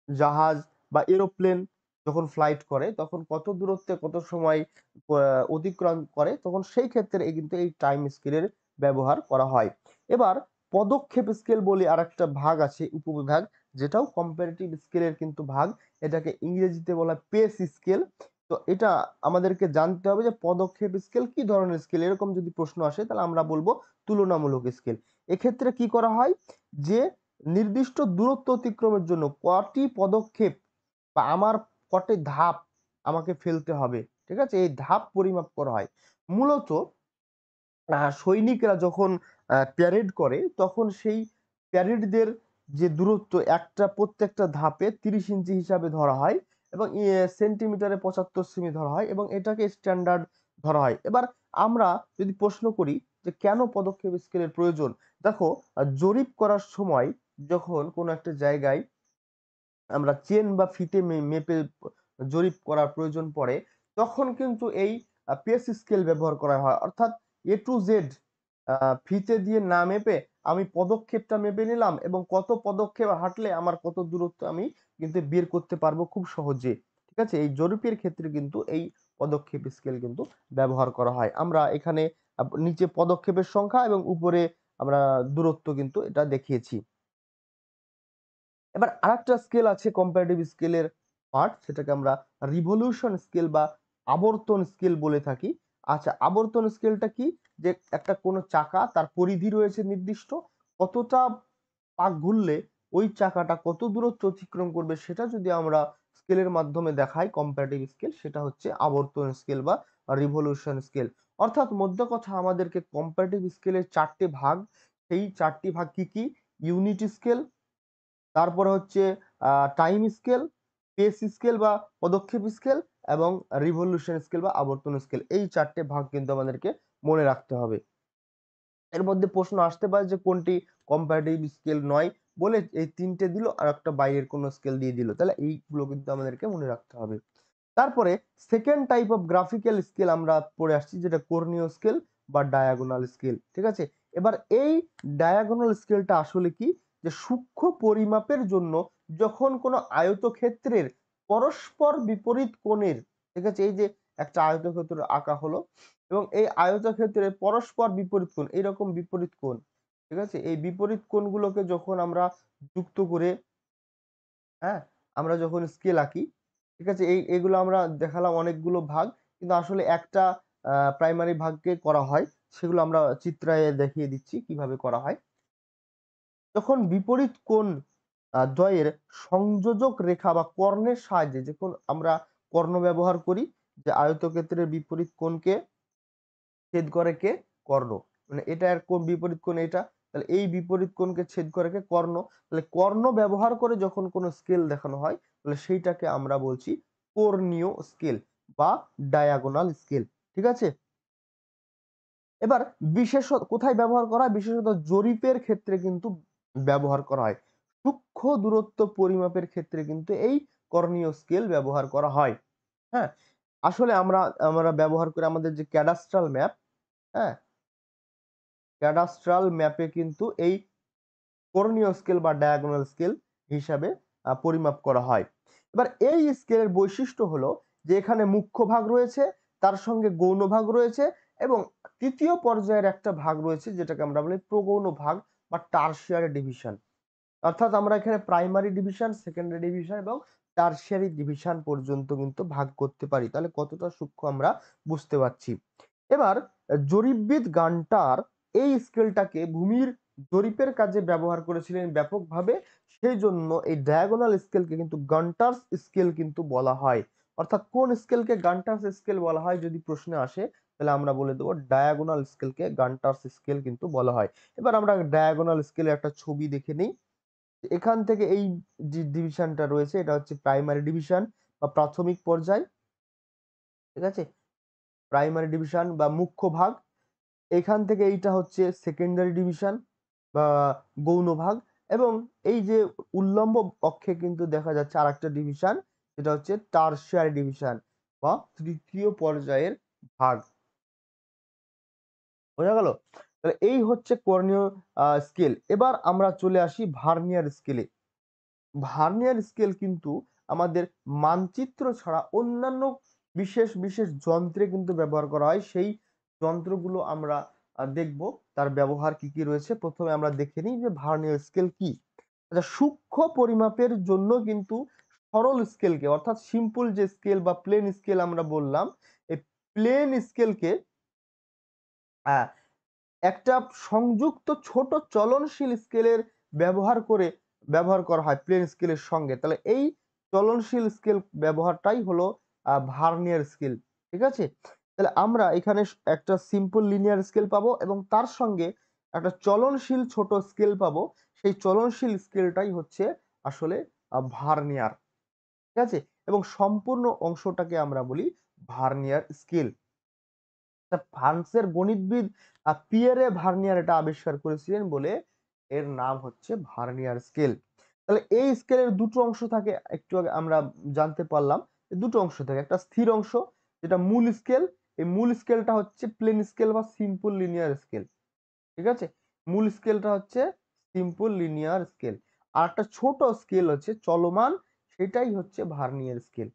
জাহাজ বা এরোপ্লেন যখন ফ্লাইট করে তখন কত দূরত্বে কত সময় অতিক্রম করে, তখন সেই ক্ষেত্রে কিন্তু এই টাইম স্কেলের ব্যবহার করা হয়। এবার পদক্ষেপ স্কেল বলে আরেকটা ভাগ আছে, উপবিভাগ, যেটাও কম্পারেটিভ স্কেলের কিন্তু ভাগ। এটাকে ইংরেজিতে বলা হয় পেস স্কেল। তো এটা আমাদেরকে জানতে হবে যে পদক্ষেপ স্কেল কি ধরনের স্কেল, এরকম যদি প্রশ্ন আসে তাহলে আমরা বলবো তুলনামূলক স্কেল। এক্ষেত্রে কি করা হয় যে নির্দিষ্ট দূরত্ব অতিক্রমের জন্য কটি পদক্ষেপ বা আমার কটি ধাপ আমাকে ফেলতে হবে, ঠিক আছে, এই ধাপ পরিমাপ করা হয়। মূলত সৈনিকরা যখন প্যারেড করে তখন সেই প্যারেডদের যে দূরত্ব একটা প্রত্যেকটা ধাপে 30 ইঞ্চি হিসাবে ধরা হয় এবং সেন্টিমিটারে 75 সেমি ধরা হয় এবং এটাকে স্ট্যান্ডার্ড ধরা হয়। এবার আমরা যদি প্রশ্ন করি যে কেন পদক্ষেপ স্কেলের প্রয়োজন, দেখো জরিপ করার সময় যখন কোনো একটা জায়গায় আমরা চেন বা ফিতে মেপে জরিপ করার প্রয়োজন পড়ে, তখন কিন্তু এই পেস স্কেল ব্যবহার করা হয়। অর্থাৎ এ টু জেড ফিতে দিয়ে না মেপে আমি পদক্ষেপটা মেপে নিলাম এবং কত পদক্ষেপ হাঁটলে আমার কত দূরত্ব আমি কিন্তু বের করতে পারবো খুব সহজে। ঠিক আছে? এই জরিপের ক্ষেত্রে কিন্তু এই পদক্ষেপ স্কেল কিন্তু ব্যবহার করা হয়। আমরা এখানে নিচে পদক্ষেপের সংখ্যা এবং উপরে আমরা দূরত্ব কিন্তু এটা দেখিয়েছি। এবার আরেকটা স্কেল আছে কম্পারেটিভ স্কেলের পার্ট, সেটাকে আমরা রিভলিউশন স্কেল বা আবর্তন স্কেল বলে থাকি। আচ্ছা, আবর্তন স্কেলটা কি? যে একটা কোনো চাকা তার পরিধি রয়েছে নির্দিষ্ট, কতটা পাক ঘুরলে ওই চাকাটা কত দূরত্ব অতিক্রম করবে সেটা যদি আমরা স্কেলের মাধ্যমে দেখাই কম্পারেটিভ স্কেল, সেটা হচ্ছে আবর্তন স্কেল বা রিভলিউশন স্কেল। অর্থাৎ মোদ্দা কথা আমাদেরকে কম্পারেটিভ স্কেলের ৪ টে ভাগ, সেই ৪ টি ভাগ কি কি? ইউনিট স্কেল, তারপরে হচ্ছে টাইম স্কেল, পেস স্কেল বা পদক্ষেপ স্কেল এবং রিভলিউশন স্কেল বা আবর্তন স্কেল। এই ৪ টে ভাগ কিন্তু আমাদেরকে মনে রাখতে হবে। এর মধ্যে প্রশ্ন আসতে পারে যে কোনটি কম্পারেটিভ স্কেল নয়, বলে এই ৩টে দিল আর একটা বাইরের কোনো স্কেল দিয়ে দিল। তাহলে এইগুলো কিন্তু আমাদেরকে মনে রাখতে হবে। তারপরে second type of graphical scale আমরা পড়ে আসছি, যেটা কর্ণীয় স্কেল বা ডায়াগোনাল স্কেল। ঠিক আছে? এবার এই ডায়াগোনাল স্কেলটা আসলে কি? যে সূক্ষ্ম পরিমাপের জন্য যখন কোনো আয়তক্ষেত্রের পরস্পর বিপরীত কোণের, ঠিক আছে? এই যে একটা আয়তক্ষেত্র আঁকা হলো এবং এই আয়তক্ষেত্রের পরস্পর বিপরীত কোণ, এইরকম বিপরীত কোণ, ঠিক আছে? এই বিপরীত কোণগুলোকে যখন আমরা যুক্ত করে, হ্যাঁ, আমরা যখন স্কেল আঁকি, ঠিক আছে? এগুলো আমরা দেখালাম অনেকগুলো ভাগ, কিন্তু আসলে একটা প্রাইমারি ভাগকে করা হয়। সেগুলো আমরা চিত্রায় দেখিয়ে দিচ্ছি কিভাবে করা হয়। যখন বিপরীত কোণ দ্বয়ের সংযোজক রেখা বা কর্ণের সাহায্যে, যখন আমরা কর্ণ ব্যবহার করি, যে আয়তক্ষেত্রের বিপরীত কোণকে ছেদ করে কে? কর্ণ। মানে এটার কোণ বিপরীত কোণ এটা। তাহলে এই বিপরীত কোণকে ছেদ করে কে? কর্ণ। তাহলে কর্ণ ব্যবহার করে যখন কোনো স্কেল দেখানো হয়, তাহলে সেইটাকে আমরা বলছি কর্ণীয় স্কেল বা ডায়াগোনাল স্কেল। ঠিক আছে? এবার কোথায় ব্যবহার করা হয়? বিশেষত জরিপের ক্ষেত্রে কিন্তু ব্যবহার করা হয়। সূক্ষ্ম দূরত্ব পরিমাপের ক্ষেত্রে কিন্তু এই কর্ণীয় স্কেল ব্যবহার করা হয়। হ্যাঁ? আসলে আমরা আমরা ব্যবহার করি আমাদের যে ক্যাডাস্ট্রাল ম্যাপ, হ্যাঁ? ক্যাডাস্ট্রাল ম্যাপে কিন্তু এই কর্ণীয় স্কেল বা ডায়াগোনাল স্কেল হিসাবে পরিমাপ করা হয়। এবার এই স্কেলের বৈশিষ্ট্য হলো যে এখানে মুখ্য ভাগ রয়েছে, তার সঙ্গে গৌণ ভাগ রয়েছে এবং তৃতীয় পর্যায়ের একটা ভাগ রয়েছে যেটাকে আমরা বলি প্রগৌণ ভাগ বা টারশিয়ারি ডিভিশন। অর্থাৎ আমরা এখানে প্রাইমারি ডিভিশন, সেকেন্ডারি ডিভিশন এবং টারশিয়ারি ডিভিশন পর্যন্ত কিন্তু ভাগ করতে পারি। তাহলে কতটা সূক্ষ্ম আমরা বুঝতে পারছি। এবার জরিপবিদ গান্টার এই স্কেলটাকে ভূমির জরিপের কাজে ব্যবহার করেছিলেন ব্যাপকভাবে। সেই জন্য এই ডায়াগোনাল স্কেলকে কিন্তু গান্টার্স স্কেল কিন্তু বলা হয়। অর্থাৎ কোন স্কেলকে গান্টার্স স্কেল বলা হয় যদি প্রশ্নে আসে, তাহলে আমরা বলে দেবো ডায়াগোনাল স্কেলকে গান্টার্স স্কেল কিন্তু বলা হয়। এবার আমরা ডায়াগোনাল স্কেলের একটা ছবি দেখে নিই। এখান থেকে এই যে ডিভিশনটা রয়েছে এটা হচ্ছে প্রাইমারি ডিভিশন বা প্রাথমিক পর্যায়। ঠিক আছে? প্রাইমারি ডিভিশন বা মুখ্য ভাগ। এখান থেকে এইটা হচ্ছে সেকেন্ডারি ডিভিশন বা গৌণ ভাগ এবং এই যে উল্লম্ব অক্ষে কিন্তু দেখা যাচ্ছে আরেকটা ডিভিশন, সেটা হচ্ছে টারশিয়ারি ডিভিশন বা তৃতীয় পর্যায়ের ভাগ। বোঝা গেল? তাহলে এই হচ্ছে কর্ণীয় স্কেল। এবার আমরা চলে আসি ভার্নিয়ার স্কেলে। ভার্নিয়ার স্কেল কিন্তু আমাদের মানচিত্র ছাড়া অন্যান্য বিশেষ বিশেষ যন্ত্রে কিন্তু ব্যবহার করা হয়। সেই যন্ত্রগুলো আমরা দেখব তার ব্যবহার কি কি রয়েছে। প্রথমে আমরা দেখে নিই যে ভার্নিয়ার স্কেল কি। আচ্ছা, সূক্ষ্ম পরিমাপের জন্য কিন্তু সরল স্কেলকে, অর্থাৎ সিম্পল যে স্কেল বা প্লেন স্কেল আমরা বললাম, এই প্লেন স্কেলকে আহ একটা সংযুক্ত ছোট চলনশীল স্কেলের ব্যবহার করে ব্যবহার করা হয় প্লেন স্কেলের সঙ্গে। তাহলে এই চলনশীল স্কেল ব্যবহারটাই হলো ভার্নিয়ার স্কেল। ঠিক আছে? তাহলে আমরা এখানে একটা সিম্পল লিনিয়ার স্কেল পাবো এবং তার সঙ্গে একটা চলনশীল ছোট স্কেল পাবো। সেই চলনশীল স্কেলটাই হচ্ছে আসলে ভার্নিয়ার। ঠিক আছে? এবং সম্পূর্ণ অংশটাকে আমরা বলি ভার্নিয়ার স্কেল। ফ্রান্সের গণিতবিদ পিয়েরে ভার্নিয়ার এটা আবিষ্কার করেছিলেন বলে এর নাম হচ্ছে ভার্নিয়ার স্কেল। তাহলে এই স্কেলের দুটো অংশ থাকে, একটু আগে আমরা জানতে পারলাম। দুটো অংশ থাকে, একটা স্থির অংশ যেটা মূল স্কেল। এই মূল স্কেলটা হচ্ছে প্লেন স্কেল বা সিম্পল লিনিয়ার স্কেল। ঠিক আছে, মূল স্কেলটা হচ্ছে সিম্পল লিনিয়ার স্কেল। আর একটা ছোট স্কেল হচ্ছে চলমান, সেটাই হচ্ছে ভার্নিয়ার স্কেল।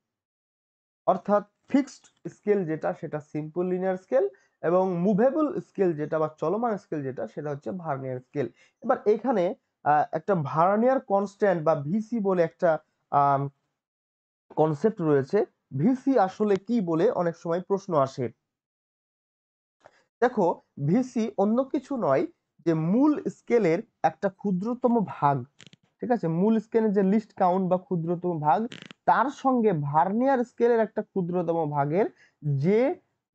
অর্থাৎ ফিক্সড স্কেল যেটা সেটা সিম্পল লিনিয়ার স্কেল, এবং মুভেবল স্কেল যেটা বা চলমান স্কেল যেটা সেটা হচ্ছে ভার্নিয়ার স্কেল। এবার এখানে একটা ভার্নিয়ার কনস্ট্যান্ট বা ভিসি বলে একটা কনসেপ্ট রয়েছে। ভিসি আসলে কি বলে অনেক সময় প্রশ্ন আসে। দেখো, ভিসি অন্য কিছু নয় যে মূল স্কেলের একটা ক্ষুদ্রতম ভাগ। ঠিক আছে, মূল স্কেলের যে লিস্ট কাউন্ট বা ক্ষুদ্রতম ভাগ, তার সঙ্গে ভার্নিয়ার স্কেলের একটা ক্ষুদ্রতম ভাগের যে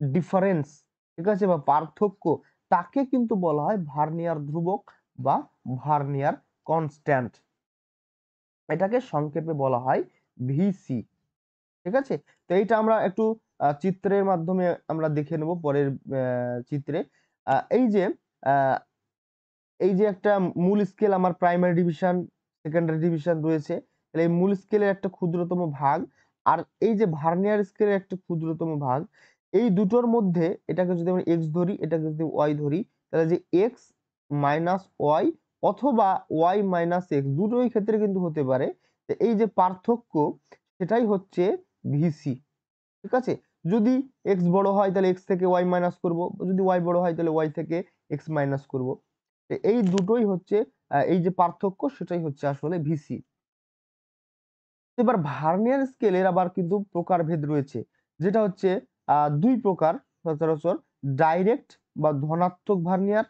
ডিফারেন্স, ঠিক আছে, বা পার্থক্য, তাকে কিন্তু বলা হয় ভার্নিয়ার ধ্রুবক বা ভার্নিয়ার কনস্ট্যান্ট। এটাকে সংক্ষেপে বলা হয় ভিসি। ঠিক আছে, তো এইটা আমরা একটু চিত্রের মাধ্যমে আমরা দেখে নেব পরের চিত্রে। এই যে আহ, এই যে একটা মূল স্কেল, আমার প্রাইমারি ডিভিশন সেকেন্ডারি ডিভিশন রয়েছে, তাহলে এই মূল স্কেলের একটা ক্ষুদ্রতম ভাগ আর এই যে ভার্নিয়ার স্কেলের একটা ক্ষুদ্রতম ভাগ, এই দুটোর মধ্যে এটাকে যদি আমরা এক্স ধরি, এটাকে যদি ওয়াই ধরি, তাহলে যে এক্স মাইনাস ওয়াই অথবা ওয়াই মাইনাস এক্স, দুটোই ক্ষেত্রে কিন্তু হতে পারে। তো এই যে পার্থক্য, সেটাই হচ্ছে ভিসি। ঠিক আছে, যদি এক্স বড় হয় তাহলে এক্স থেকে ওয়াই মাইনাস করবো, যদি ওয়াই বড় হয় তাহলে ওয়াই থেকে এক্স মাইনাস করবো। এই দুটোই হচ্ছে এই যে পার্থক্য, সেটাই হচ্ছে আসলে ভিসি। এবার ভার্নিয়ার স্কেলের আবার কিন্তু প্রকারভেদ রয়েছে, যেটা হচ্ছে দুই প্রকার সচরাচর, ডাইরেক্ট বা ধনাত্মক ভার্নিয়ার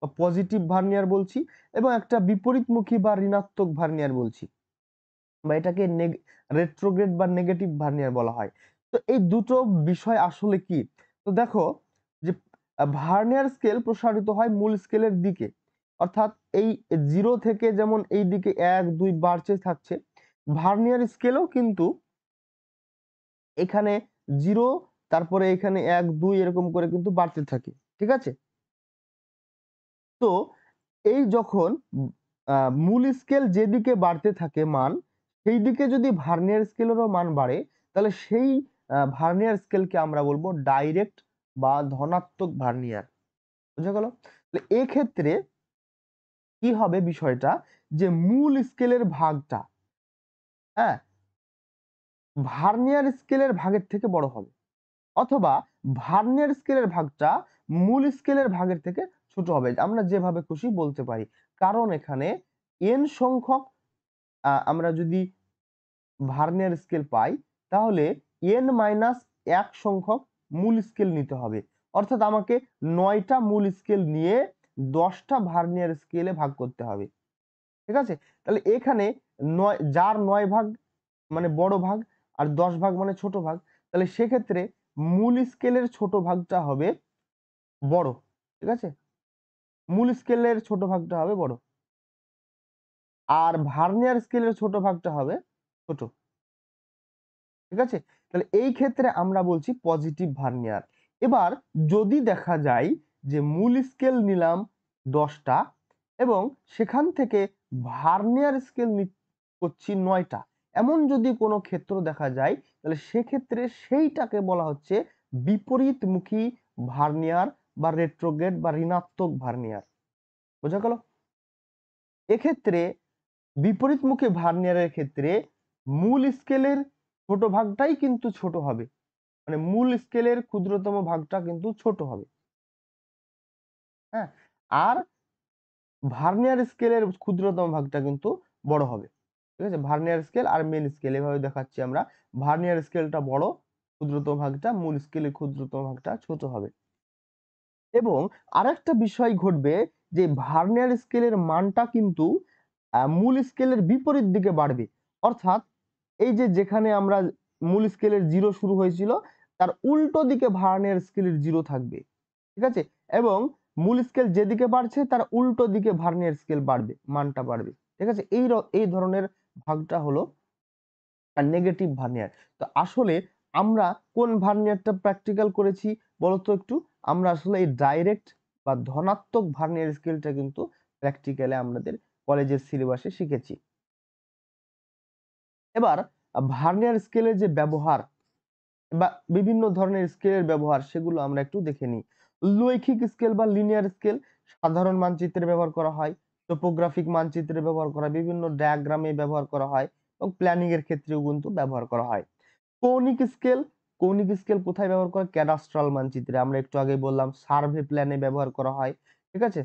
বা পজিটিভ ভার্নিয়ার বলছি, এবং একটা বিপরীতমুখী বা ঋণাত্মক ভার্নিয়ার বলছি, বা এটাকে রেট্রোগ্রেড বা নেগেটিভ ভার্নিয়ার বলা হয়। তো এই দুটো বিষয় আসলে কি? তো দেখো যে ভার্নিয়ার স্কেল প্রসারিত হয় মূল স্কেলের দিকে, অর্থাৎ এই জিরো থেকে যেমন এই দিকে 1 2 বাড়তে থাকছে, ভার্নিয়ার স্কেলও কিন্তু এখানে জিরো, তারপরে এখানে 1 2 এরকম করে কিন্তু বাড়তে থাকে। ঠিক আছে, তো এই যখন মূল স্কেল যেদিকে বাড়তে থাকে মান, সেই দিকে যদি ভার্নিয়ার স্কেলেরও মান বাড়ে, তাহলে সেই ভার্নিয়ার স্কেলকে আমরা বলবো ডাইরেক্ট বা ধনাত্মক ভার্নিয়ার। বুঝা গেল? এক্ষেত্রে কি হবে বিষয়টা, যে মূল স্কেলের ভাগটা, হ্যাঁ, ভার্নিয়ার স্কেলের ভাগের থেকে বড় হবে, অথবা ভার্নিয়ার স্কেলের ভাগটা মূল স্কেলের ভাগের থেকে ছোট হবে। আমরা যেভাবে খুশি বলতে পারি, কারণ এখানে এন সংখ্যক আমরা যদি ভার্নিয়ার স্কেল পাই, তাহলে এন মাইনাস 1 সংখ্যক মূল স্কেল নিতে হবে। অর্থাৎ আমাকে 9টা মূল স্কেল নিয়ে 10টা ভার্নিয়ার স্কেলে ভাগ করতে হবে। ঠিক আছে, তাহলে এখানে 9, যার 9 ভাগ মানে বড় ভাগ আর 10 ভাগ মানে ছোট ভাগ, তাহলে সেক্ষেত্রে মূল স্কেলের ছোট ভাগটা হবে বড়। ঠিক আছে, মূল স্কেলের ছোট ভাগটা হবে বড়, আর ভার্নিয়ার স্কেলের ছোট ভাগটা হবে ছোট। ঠিক আছে, তাহলে এই ক্ষেত্রে আমরা বলছি পজিটিভ ভার্নিয়ার। এবার যদি দেখা যায় যে মূল স্কেল নিলাম 10টা এবং সেখান থেকে ভার্নিয়ার স্কেল করছি 9টা, এমন যদি কোনো ক্ষেত্র দেখা যায়, তাহলে সেক্ষেত্রে সেইটাকে বলা হচ্ছে বিপরীতমুখী ভার্নিয়ার বা রেট্রোগ্রেড বা ঋণাত্মক ভার্নিয়ার। বোঝা গেল? এক্ষেত্রে বিপরীতমুখী ভার্নিয়ারের ক্ষেত্রে মূল স্কেলের ছোট ভাগটাই কিন্তু ছোট হবে, মানে মূল স্কেলের ক্ষুদ্রতম ভাগটা কিন্তু ছোট হবে। হ্যাঁ, আর ভার্নিয়ার স্কেলের ক্ষুদ্রতম ভাগটা কিন্তু বড় হবে। ঠিক আছে, ভার্নিয়ার স্কেল আর মেন স্কেল এভাবে দেখাচ্ছি আমরা। ভার্নিয়ার স্কেলটা বড়, ক্ষুদ্রতম ভাগটা, মূল স্কেলের ক্ষুদ্রতম ভাগটা ছোট হবে। এবং আরেকটা বিষয় ঘটবে, যে ভার্নিয়ার স্কেলের মানটা কিন্তু মূল স্কেলের বিপরীত দিকে বাড়বে। অর্থাৎ এই যে যেখানে আমরা মূল স্কেলের 0 শুরু হয়েছিল, তার উল্টো দিকে ভার্নিয়ার স্কেলের 0 থাকবে। ঠিক আছে, এবং মূল স্কেল যেদিকে বাড়ছে তার উল্টো দিকে ভার্নিয়ার স্কেল বাড়বে, মানটা বাড়বে। ঠিক আছে, এই ধরনের ভাগটা হলো নেগেটিভ ভার্নিয়ার। তো আসলে আমরা কোন ভার্নিয়ারটা প্র্যাকটিক্যাল করেছি বলতো একটু? আমরা আসলে এই ডাইরেক্ট বা ধনাত্মক ভার্নিয়ার স্কেলটা কিন্তু প্র্যাকটিক্যালি আমাদের কলেজের সিলেবাসে শিখেছি। এবার ভার্নিয়ার স্কেলের যে ব্যবহার বা বিভিন্ন ধরনের স্কেলের ব্যবহার সেগুলো আমরা একটু দেখে নিই। লৈখিক স্কেল বা লিনিয়ার স্কেল সাধারণ মানচিত্রে ব্যবহার করা হয়, টোপোগ্রাফিক মানচিত্রে ব্যবহার করা হয়, বিভিন্ন ডায়াগ্রামে ব্যবহার করা হয় এবং প্ল্যানিং এর ক্ষেত্রেও কিন্তু ব্যবহার করা হয়। কৌণিক স্কেল, কৌণিক স্কেল কোথায় ব্যবহার করা হয়? ক্যাডাস্ট্রাল মানচিত্রে। আমরা একটু আগেই বললাম সার্ভে প্ল্যানে ব্যবহার করা হয়। ঠিক আছে?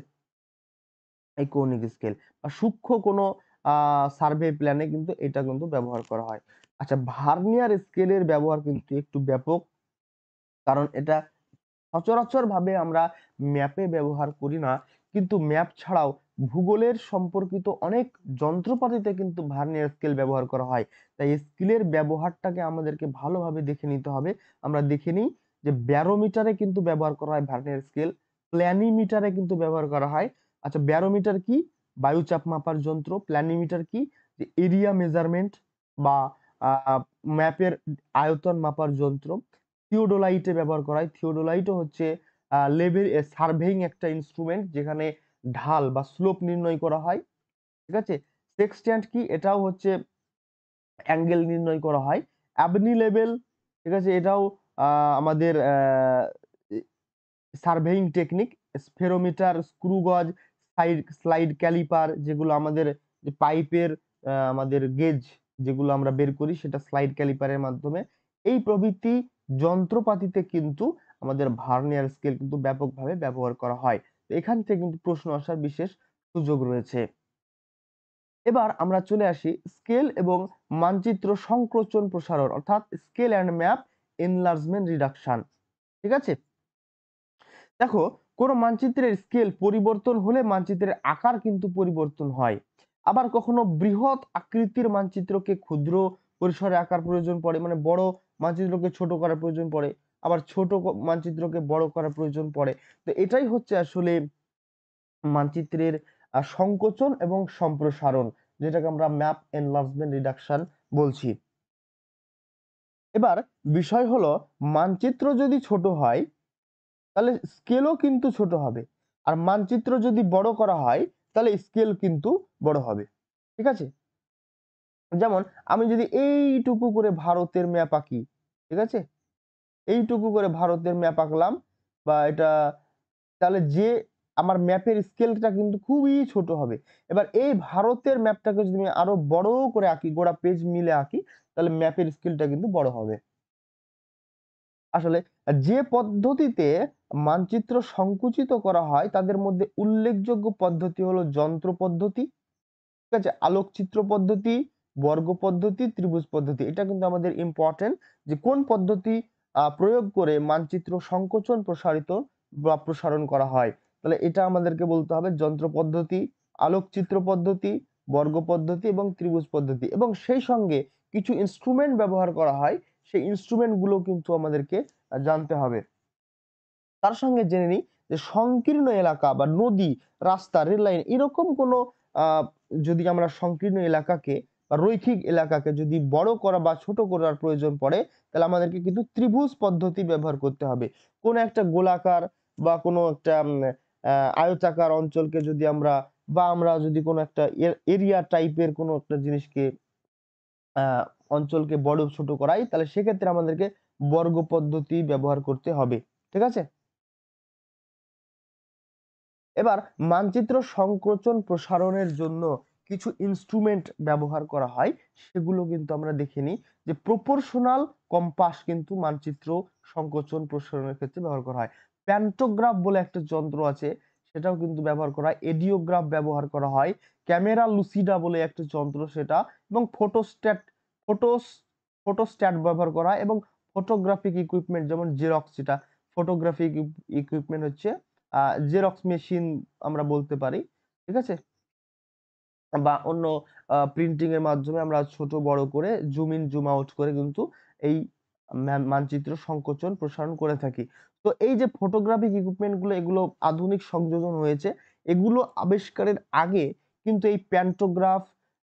এই কৌণিক স্কেল বা সূক্ষ্ম কোনো সার্ভে প্ল্যানে কিন্তু এটা কিন্তু ব্যবহার করা হয়। আচ্ছা, ভার্নিয়ার স্কেলের ব্যবহার কিন্তু একটু ব্যাপক, কারণ এটা সচরাচর ভাবে আমরা ম্যাপে ব্যবহার করি না, কিন্তু ম্যাপ ছাড়াও ভূগোলের সম্পর্কিত অনেক যন্ত্রপাতিতে কিন্তু ভার্নিয়ার স্কেল ব্যবহার করা হয়। তাই স্কেলের ব্যবহারটাকে আমাদেরকে ভালোভাবে দেখে নিতে হবে। আমরা দেখে নিই যে ব্যারোমিটারে কিন্তু ব্যবহার করা হয় ভার্নিয়ার স্কেল, প্ল্যানিমিটারে কিন্তু ব্যবহার করা হয়। আচ্ছা, ব্যারোমিটার কি? বায়ুচাপ মাপার যন্ত্র। প্ল্যানিমিটার কি? যে এরিয়া মেজারমেন্ট বা ম্যাপের আয়তন মাপার যন্ত্র। থিওডোলাইটে ব্যবহার করা হয়। থিওডোলাইটও হচ্ছে লেভেল সার্ভেইং একটা ইনস্ট্রুমেন্ট, যেখানে ঢাল বা স্লোপ নির্ণয় করা হয়। ঠিক আছে? সেক্সট্যান্ট কি? এটাও হচ্ছে অ্যাঙ্গেল নির্ণয় করা হয়। অ্যাবনি লেভেল, ঠিক আছে? এটাও আমাদের সার্ভেইং টেকনিক। স্ফেরোমিটার, স্ক্রু গজ, স্লাইড ক্যালিপার, যেগুলো আমাদের যে পাইপের আমাদের গেজ যেগুলো আমরা বের করি সেটা স্লাইড ক্যালিপারের মাধ্যমে। এই প্রভৃতি যন্ত্রপাতিতে কিন্তু আমাদের ভার্নিয়ার স্কেল কিন্তু ব্যাপকভাবে ব্যবহার করা হয়। তো এখান থেকে কিন্তু প্রশ্ন আসার বিশেষ সুযোগ রয়েছে। এবার আমরা চলে আসি স্কেল এবং মানচিত্র সংকোচন প্রসারণ, অর্থাৎ scale and map enlargement reduction. ঠিক আছে? দেখো, কোনো মানচিত্রের স্কেল পরিবর্তন হলে মানচিত্রের আকার কিন্তু পরিবর্তন হয়। আবার কখনো বৃহৎ আকৃতির মানচিত্রকে ক্ষুদ্র পরিসরে আকার প্রয়োজন পড়ে, মানে বড় মানচিত্রকে ছোট করার প্রয়োজন পড়ে, আবার ছোট মানচিত্রকে বড় করার প্রয়োজন পড়ে। তো এটাই হচ্ছে আসলে মানচিত্রের সংকোচন এবং সম্প্রসারণ, যেটাকে আমরা ম্যাপ এনলার্জমেন্ট রিডাকশন বলছি। এবার বিষয় হলো, মানচিত্র যদি ছোট হয় তাহলে স্কেলও কিন্তু ছোট হবে, আর মানচিত্র যদি বড় করা হয় তাহলে স্কেল কিন্তু বড় হবে। ঠিক আছে? যেমন আমি যদি এইটুকু করে ভারতের ম্যাপ আঁকি, ঠিক আছে, এইটুকু করে ভারতের ম্যাপ আঁকলাম, বা এটা, তাহলে যে আমার ম্যাপের স্কেলটা কিন্তু খুবই ছোট হবে। এবার এই ভারতের ম্যাপটাকে যদি আমি আরো বড় করে আঁকি, গোটা পেজ মিলে আঁকি, তাহলে ম্যাপের স্কেলটা কিন্তু বড় হবে। আসলে যে পদ্ধতিতে মানচিত্র সংকুচিত করা হয় তাদের মধ্যে উল্লেখযোগ্য পদ্ধতি হলো যন্ত্র পদ্ধতি, ঠিক আছে, আলোকচিত্র পদ্ধতি, বর্গ পদ্ধতি, ত্রিভুজ পদ্ধতি। এটা কিন্তু আমাদের ইম্পর্টেন্ট, যে কোন পদ্ধতি প্রয়োগ করে মানচিত্র সংকোচন প্রসারিত বা প্রসারণ করা হয়। তাহলে এটা আমাদেরকে বলতে হবে যন্ত্র পদ্ধতি, আলোকচিত্র পদ্ধতি, বর্গ পদ্ধতি এবং ত্রিভুজ পদ্ধতি। এবং সেই সঙ্গে কিছু ইনস্ট্রুমেন্ট ব্যবহার করা হয়, সেই ইনস্ট্রুমেন্ট গুলো কিন্তু আমাদেরকে জানতে হবে। তার সঙ্গে জেনে নিই যে সংকীর্ণ এলাকা বা নদী, রাস্তা, রেল লাইন, এরকম কোনো আহ যদি আমরা সংকীর্ণ এলাকাকে বা রৈখিক এলাকাকে যদি বড় করা বা ছোট করার প্রয়োজন পড়ে, তাহলে আমাদেরকে কিন্তু ত্রিভুজ পদ্ধতি ব্যবহার করতে হবে। কোন একটা গোলাকার বা কোনো একটা আয়তাকার অঞ্চলকে যদি আমরা, বা আমরা যদি কোনো একটা এরিয়া টাইপের কোনো একটা জিনিসকে আহ অঞ্চলকে বড় ছোট করাই, তাহলে সেক্ষেত্রে আমাদেরকে বর্গ পদ্ধতি ব্যবহার করতে হবে। ঠিক আছে? এবার মানচিত্র সংকোচন প্রসারণের জন্য কিছু ইনস্ট্রুমেন্ট ব্যবহার করা হয়, সেগুলো কিন্তু আমরা দেখে নিই। যে প্রপোর্শনাল কম্পাস কিন্তু মানচিত্র সংকোচন প্রসারণের ক্ষেত্রে ব্যবহার করা হয়। প্যান্টোগ্রাফ বলে একটা যন্ত্র আছে, সেটাও কিন্তু ব্যবহার করা হয়। এডিওগ্রাফ ব্যবহার করা হয়। ক্যামেরা লুসিডা বলে একটা যন্ত্র, সেটা, এবং ফটোস ফটোস্ট্যাট ব্যবহার করা হয়। এবং ফটোগ্রাফিক ইকুইপমেন্ট যেমন জেরক্স, যেটা ফটোগ্রাফিক ইকুইপমেন্ট হচ্ছে জেরক্স মেশিন আমরা বলতে পারি। ঠিক আছে? বা অন্য প্রিন্টিং এর মাধ্যমে আমরা ছোট বড় করে জুম ইন জুম আউট করে কিন্তু এই মানচিত্র সংকোচন প্রসারণ করে থাকি। তো এই যে ফটোগ্রাফিক ইকুইপমেন্ট গুলো, এগুলো আধুনিক সংযোজন হয়েছে। এগুলো আবিষ্কারের আগে কিন্তু এই প্যান্টোগ্রাফ,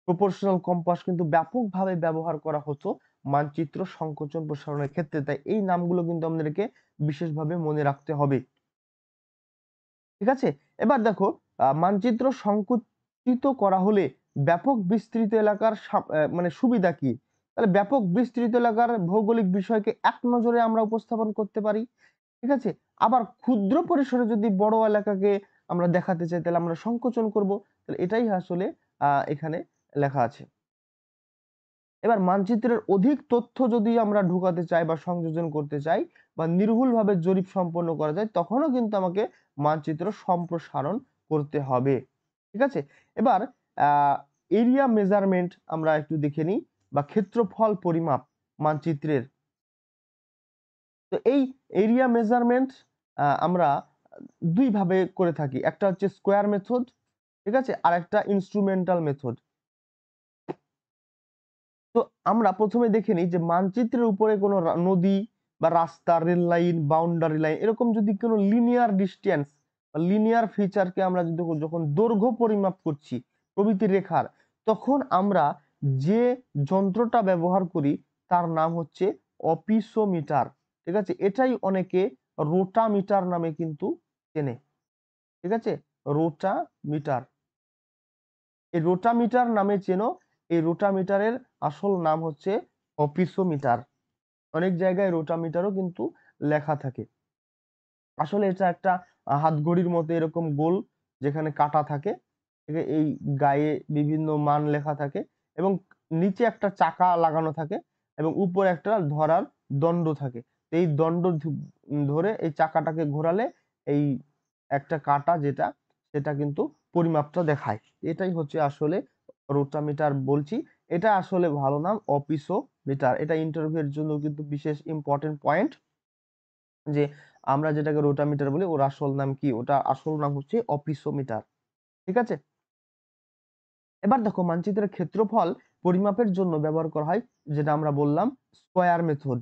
প্রপোর্শনাল কম্পাস কিন্তু ব্যাপকভাবে ব্যবহার করা হতো মানচিত্র সংকোচন প্রসারণের ক্ষেত্রে। তাই এই নামগুলো কিন্তু আমাদেরকে বিশেষভাবে মনে রাখতে হবে। ঠিক আছে, এবার দেখো মানচিত্র সংকুচিত করা হলে ব্যাপক বিস্তৃত এলাকার মানে সুবিধা কি? তাহলে ব্যাপক বিস্তৃত এলাকার ভৌগোলিক বিষয়কে এক নজরে আমরা উপস্থাপন করতে পারি। ঠিক আছে, আবার ক্ষুদ্র পরিসরে যদি বড় এলাকাকে আমরা দেখাতে চাই তাহলে আমরা সংকোচন করব। তাহলে এটাই আসলে এখানে লেখা আছে। এবার মানচিত্রের অধিক তথ্য যদি আমরা ঢুকাতে চাই বা সংযোজন করতে চাই বা নির্ভুলভাবে জরিপ সম্পন্ন করা যায়, তখনও কিন্তু আমাকে মানচিত্র সম্প্রসারণ করতে হবে। ঠিক আছে, এবার এরিয়া মেজারমেন্ট আমরা একটু দেখে নিই, বা ক্ষেত্রফল পরিমাপ মানচিত্রের। তো এই এরিয়া মেজারমেন্ট আমরা দুই ভাবে করে থাকি, একটা হচ্ছে স্কোয়ার মেথড, ঠিক আছে, আর একটা ইনস্ট্রুমেন্টাল মেথড। তো আমরা প্রথমে দেখে নিই যে মানচিত্রের উপরে কোনো নদী বা রাস্তা, রেল লাইন, বাউন্ডারি লাইন, এরকম যদি কোনো লিনিয়ার ডিস্টেন্স বা লিনিয়ার ফিচারকে আমরা যদি যখন দৈর্ঘ্য পরিমাপ করছি প্রভৃতি রেখার, তখন আমরা যে যন্ত্রটা ব্যবহার করি তার নাম হচ্ছে অপিসোমিটার। ঠিক আছে, এটাই অনেকে রোটামিটার নামে কিন্তু চেনে। ঠিক আছে, রোটামিটার, এই রোটামিটার নামে চেনো। এই রোটামিটারের আসল নাম হচ্ছে অপিসোমিটার। অনেক জায়গায় রোটামিটারও কিন্তু লেখা থাকে। আসলে এটা একটা হাতঘড়ির মতো এরকম গোল, যেখানে কাটা থাকে, এই গায়ে বিভিন্ন মান লেখা থাকে এবং নিচে একটা চাকা লাগানো থাকে এবং উপরে একটা ধরার দণ্ড থাকে। এই দণ্ড ধরে এই চাকাটাকে ঘোরালে এই একটা কাটা যেটা, সেটা কিন্তু পরিমাপটা দেখায়। এটাই হচ্ছে আসলে রোটামিটার বলছি। এটা আসলে ভালো নাম অপিসোমিটার। এটা ইন্টারভিউয়ের জন্য কিন্তু বিশেষ ইম্পর্টেন্ট পয়েন্ট, যে আমরা যেটাকে রোটামিটার বলি ওর আসল নাম কি, ওটা আসল নাম হচ্ছে অপিসোমিটার। ঠিক আছে, এবার দেখো মানচিত্রের ক্ষেত্রফল পরিমাপের জন্য ব্যবহার করা হয় যেটা আমরা বললাম স্কয়ার মেথড।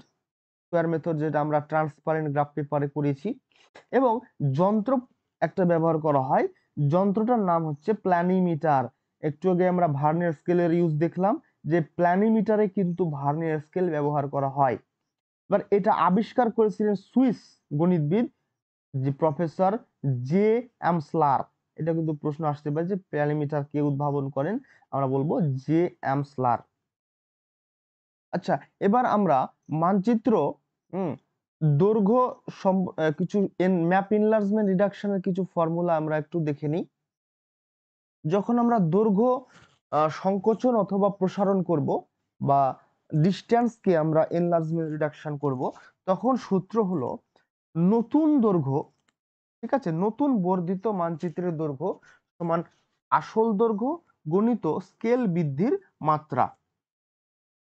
স্কয়ার মেথড যেটা আমরা ট্রান্সপারেন্ট গ্রাফ পেপারে করেছি। এবং যন্ত্র একটা ব্যবহার করা হয়, যন্ত্রটার নাম হচ্ছে প্ল্যানিমিটার। একটু আগে আমরা ভার্নিয়ার স্কেলের ইউজ দেখলাম, যে প্ল্যানিমিটারে কিন্তু ভার্নিয়ার স্কেল ব্যবহার করা হয়। এবার এটা আবিষ্কার করেছিলেন সুইস গণিতবিদ যে প্রফেসর জে এম স্লার। এটা কিন্তু প্রশ্ন আসতে পারে যে প্যারামিটার কে উদ্ভাবন করেন, আমরা বলবো জে এম স্লার। আচ্ছা, এবার আমরা মানচিত্র দৈর্ঘ্য কিছু ম্যাপ এনলার্জমেন্ট রিডাকশনের কিছু ফর্মুলা আমরা একটু দেখে নিই। যখন আমরা দৈর্ঘ্য সংকোচন অথবা প্রসারণ করব বা ডিস্টেন্সকে আমরা এনলার্জমেন্ট রিডাকশন করব, তখন সূত্র হলো নতুন দৈর্ঘ্য, ঠিক আছে, নতুন বর্ধিত মানচিত্রের দৈর্ঘ্য সমান আসল দৈর্ঘ্য গুণিত স্কেল বৃদ্ধির মাত্রা।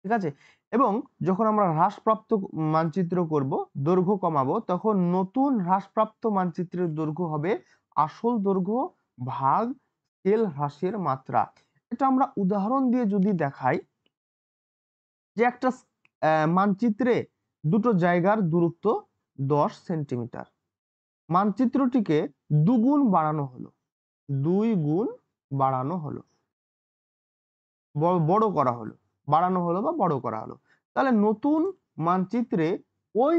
ঠিক আছে, এবং যখন আমরা হ্রাসপ্রাপ্ত মানচিত্র করব, দৈর্ঘ্য কমাবো, তখন নতুন হ্রাসপ্রাপ্ত মানচিত্রের দৈর্ঘ্য হবে আসল দৈর্ঘ্য ভাগ স্কেল হ্রাসের মাত্রা। এটা আমরা উদাহরণ দিয়ে যদি দেখাই, যে একটা মানচিত্রে দুটো জায়গার দূরত্ব 10 সেন্টিমিটার, মানচিত্রটিকে দুগুণ বাড়ানো হলো, 2 গুণ বাড়ানো হলো, বড় করা হলো, বাড়ানো হলো বা বড় করা হলো। তাহলে নতুন মানচিত্রে ওই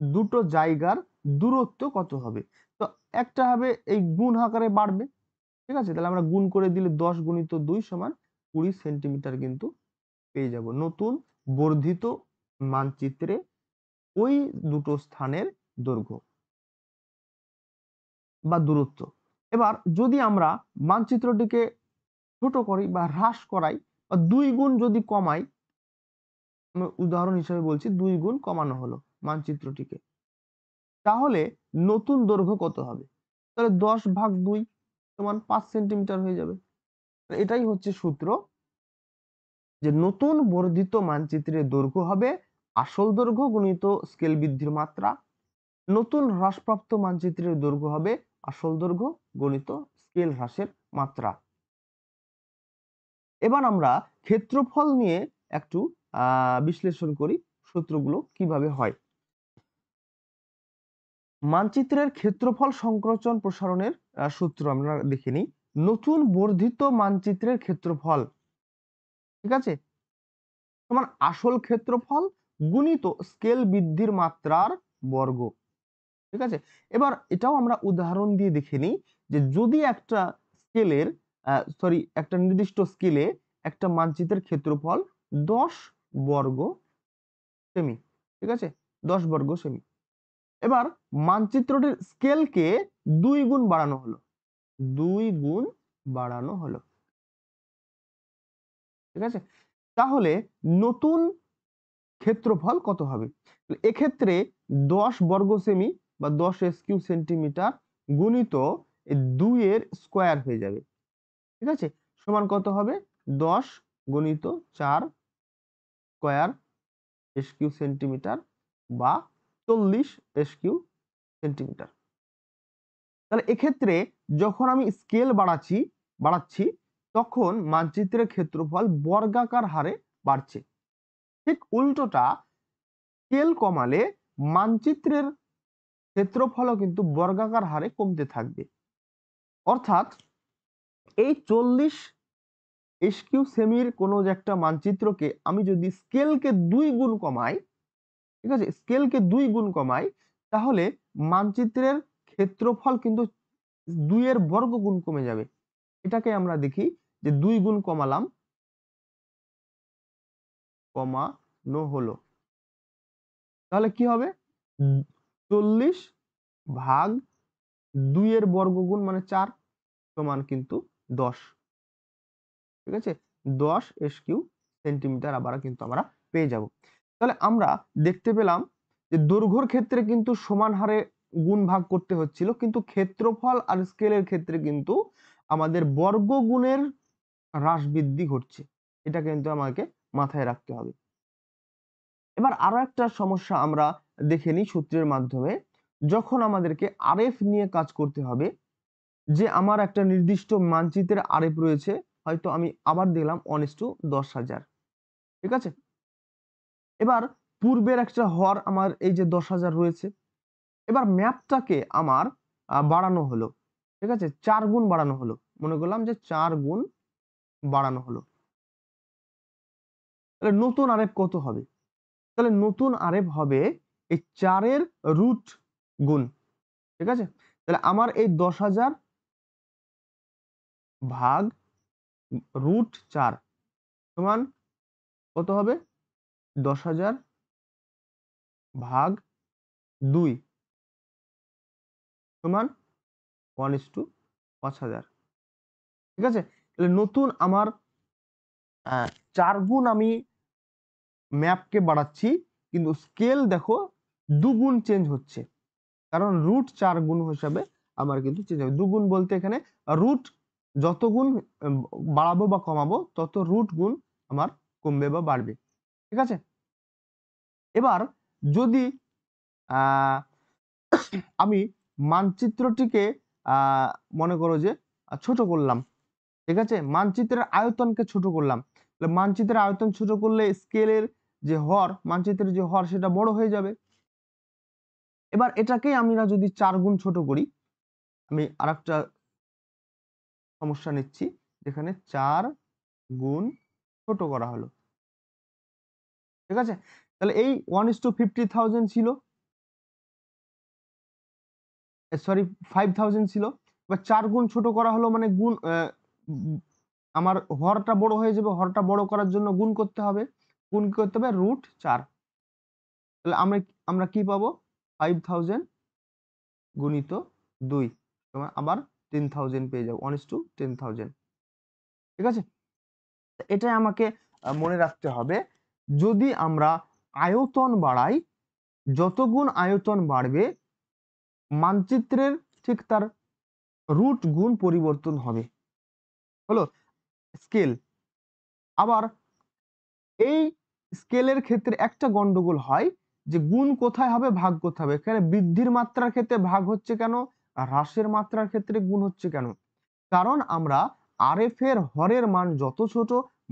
দুটো জায়গার দূরত্ব কত হবে? তো একটা হবে এই গুণ আকারে বাড়বে। ঠিক আছে, তাহলে আমরা গুণ করে দিলে 10 গুণিত 2 সমান 20 সেন্টিমিটার কিন্তু পেয়ে যাব নতুন বর্ধিত মানচিত্রে ওই দুটো স্থানের দৈর্ঘ্য বা দূরত্ব। এবার যদি আমরা মানচিত্রটিকে ছোট করি বা হ্রাস করাই বা 2 গুণ যদি কমাই, উদাহরণ হিসেবে বলছি 2 গুণ কমানো হলো মানচিত্রটিকে, তাহলে নতুন দৈর্ঘ্য কত হবে? তাহলে 10 ভাগ 2 সমান 5 সেন্টিমিটার হয়ে যাবে। এটাই হচ্ছে সূত্র, যে নতুন বর্ধিত মানচিত্রের দৈর্ঘ্য হবে আসল দৈর্ঘ্য গুণিত স্কেল বৃদ্ধির মাত্রা, নতুন হ্রাসপ্রাপ্ত মানচিত্রের দৈর্ঘ্য হবে আসল দৈর্ঘ্য গণিত স্কেল হ্রাসের মাত্রা। এবার আমরা ক্ষেত্রফল নিয়ে একটু বিশ্লেষণ করি, সূত্রগুলো কিভাবে হয়। মানচিত্রের ক্ষেত্রফল সংকোচন প্রসারণের সূত্র আমরা দেখে নিই। নতুন বর্ধিত মানচিত্রের ক্ষেত্রফল, ঠিক আছে, সমান আসল ক্ষেত্রফল গুণিত স্কেল বৃদ্ধির মাত্রার বর্গ। ঠিক আছে? এবার এটাও আমরা উদাহরণ দিয়ে দেখে নিই যে যদি একটা স্কেলের একটা নির্দিষ্ট স্কেলে একটা মানচিত্রের ক্ষেত্রফল 10 বর্গ সেমি, ঠিক আছে? 10 বর্গ সেমি। এবার মানচিত্রটির স্কেলকে 2 গুণ বাড়ানো হলো। 2 গুণ বাড়ানো হলো। ঠিক আছে? তাহলে নতুন ক্ষেত্রফল কত হবে? এক্ষেত্রে 10 বর্গ সেমি বা 10 কিউ সেন্টিমিটার গুণিত 2 এর স্কয়ার হয়ে যাবে। ঠিক আছে? সমান কত হবে? 10 গুণিত 4 স্কয়ার কিউ সেন্টিমিটার বা 40 কিউ সেন্টিমিটার। তাহলে এক্ষেত্রে যখন আমি স্কেল বাড়াচ্ছি তখন মানচিত্রের ক্ষেত্রফল বর্গাকার হারে বাড়ছে। ঠিক উল্টোটা স্কেল কমালে মানচিত্রের ক্ষেত্রফলও কিন্তু বর্গাকার হারে কমতে থাকবে। অর্থাৎ এই 40 কিউ সেমির কোনো যে একটা মানচিত্রকে আমি যদি স্কেলকে 2 গুণ কমাই, ঠিক আছে? স্কেলকে 2 গুণ কমাই তাহলে মানচিত্রের ক্ষেত্রফল কিন্তু 2 এর বর্গগুণ কমে যাবে। এটাকে আমরা দেখি যে 2 গুণ কমানো হলো। তাহলে কি হবে? 40 ভাগ 2 এর বর্গগুণ মানে 4 সমান কিন্তু 10। ঠিক আছে? 10 কিউ সেন্টিমিটার আবার কিন্তু আমরা পেয়ে যাব। তাহলে আমরা দেখতে পেলাম যে দৈর্ঘ্যের ক্ষেত্রে কিন্তু সমান হারে গুণ ভাগ করতে হচ্ছিল, কিন্তু ক্ষেত্রফল আর স্কেলের ক্ষেত্রে কিন্তু আমাদের বর্গগুণের হ্রাস বৃদ্ধি ঘটছে। এটা কিন্তু আমাকে মাথায় রাখতে হবে। এবার আরো একটা সমস্যা আমরা দেখে নিই সূত্রের মাধ্যমে। যখন আমাদেরকে আরএফ নিয়ে কাজ করতে হবে, যে আমার একটা নির্দিষ্ট মানচিত্রের আরএফ রয়েছে, হয়তো আমি আবার দিলাম 1:10,000। ঠিক আছে? এবার পূর্বের একটা হর আমার এই যে 10,000 রয়েছে। এবার ম্যাপটাকে আমার বাড়ানো হলো। ঠিক আছে? 4 গুণ বাড়ানো হলো। মনে করলাম যে 4 গুণ বাড়ানো হলো। তাহলে নতুন আরএফ কত হবে? তাহলে নতুন আরএফ হবে এই 4 এর রুট গুণ। ঠিক আছে? তাহলে আমার এই 10,000 ভাগ রুট 4 সমান কত হবে? 10,000 ভাগ 2 সমান 1:5000। ঠিক আছে? তাহলে নতুন আমার 4 গুণ আমি ম্যাপকে বাড়াচ্ছি, কিন্তু স্কেল দেখো 2 গুণ চেঞ্জ হচ্ছে। কারণ রুট 4 গুণ হিসাবে আমার কিন্তু চেঞ্জ হবে। 2 গুণ বলতে এখানে রুট যত গুণ বাড়াবো বা কমাবো তত রুট গুণ আমার কমবে বা বাড়বে। ঠিক আছে? এবার যদি আহ আমি মানচিত্রটিকে মনে করো যে ছোট করলাম। ঠিক আছে? মানচিত্রের আয়তনকে ছোট করলাম। তাহলে মানচিত্রের আয়তন ছোট করলে স্কেলের যে হর, মানচিত্রের যে হর সেটা বড় হয়ে যাবে। এবার এটাকেই আমরা যদি 4 গুণ ছোট করি, আমি আরেকটা সমস্যা নিচ্ছি যেখানে 4 গুণ ছোট করা হলো। ঠিক আছে? তাহলে এই 1:50,000 ছিল, সরি 5000 ছিল। এবার 4 গুণ ছোট করা হলো মানে গুণ আমার হরটা বড় হয়ে যাবে। হরটা বড় করার জন্য গুণ করতে হবে। গুণ কি করতে হবে? রুট 4। তাহলে আমরা কি পাবো? 5000 গুণিত 2 সমান আবার 10,000 পেয়ে যাবো। 1:10,000। ঠিক আছে? এটাই আমাকে মনে রাখতে হবে। যদি আমরা আয়তন বাড়াই, যত গুণ আয়তন বাড়বে মানচিত্রের ঠিক তার রুট গুণ পরিবর্তন হবে। হলো স্কেল। আবার এই স্কেলের ক্ষেত্রে একটা গন্ডগোল হয় যে গুণ কোথায় হবে, ভাগ কোথায় হবে। এখানে বৃদ্ধির মাত্রার ক্ষেত্রে ভাগ হচ্ছে কেন, আর হ্রাসের মাত্রার ক্ষেত্রে গুণ হচ্ছে কেন? কারণ আমরা আরএফ এর হরের মান যত ছোট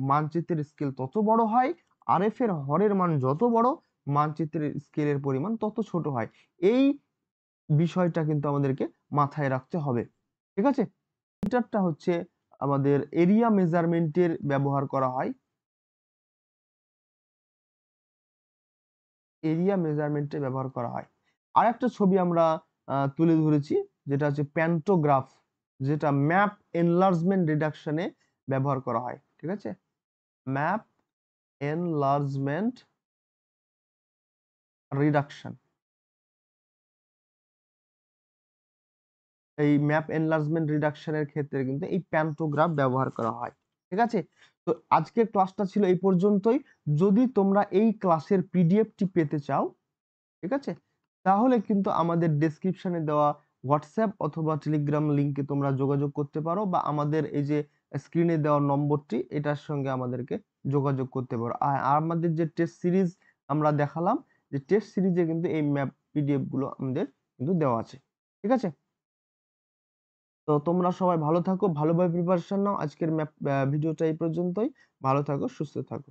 মানচিত্রের স্কেল তত বড় হয়। আরএফ এর হরের মান যত বড় মানচিত্রের স্কেলের পরিমাণ তত ছোট হয়। এই বিষয়টা কিন্তু আমাদেরকে মাথায় রাখতে হবে। ঠিক আছে? মিটারটা হচ্ছে আমাদের এরিয়া মেজারমেন্টের ব্যবহার করা হয়। এরিয়া মেজারমেন্টে ব্যবহার করা হয়। আরেকটা ছবি আমরা তুলে ধরেছি, যেটা হচ্ছে প্যান্টোগ্রাফ, যেটা ম্যাপ এনলার্জমেন্ট রিডাকশনে ব্যবহার করা হয়। ঠিক আছে, ম্যাপ এনলার্জমেন্ট রিডাকশন, এই ম্যাপ এনলার্জমেন্ট রিডাকশনের ক্ষেত্রে কিন্তু এই প্যান্টোগ্রাফ ব্যবহার করা হয়। ঠিক আছে, তো আজকের ক্লাসটা ছিল এই পর্যন্তই। যদি তোমরা এই ক্লাসের পিডিএফটি পেতে চাও, ঠিক আছে, তাহলে কিন্তু আমাদের ডেসক্রিপশনে দেওয়া হোয়াটসঅ্যাপ অথবা টেলিগ্রাম লিংকে তোমরা যোগাযোগ করতে পারো, বা আমাদের এই যে স্ক্রিনে দেওয়া নম্বরটি, এটার সঙ্গে আমাদেরকে যোগাযোগ করতে পারো। আর আমাদের যে টেস্ট সিরিজ আমরা দেখালাম, যে টেস্ট সিরিজে কিন্তু এই ম্যাপ পিডিএফ গুলো আমাদের কিন্তু দেওয়া আছে। ঠিক আছে, তো তোমরা সবাই ভালো থাকো, ভালোভাবে প্রিপারেশন নাও। আজকের ম্যাপ ভিডিওটা এই পর্যন্তই। ভালো থাকো, সুস্থ থাকো।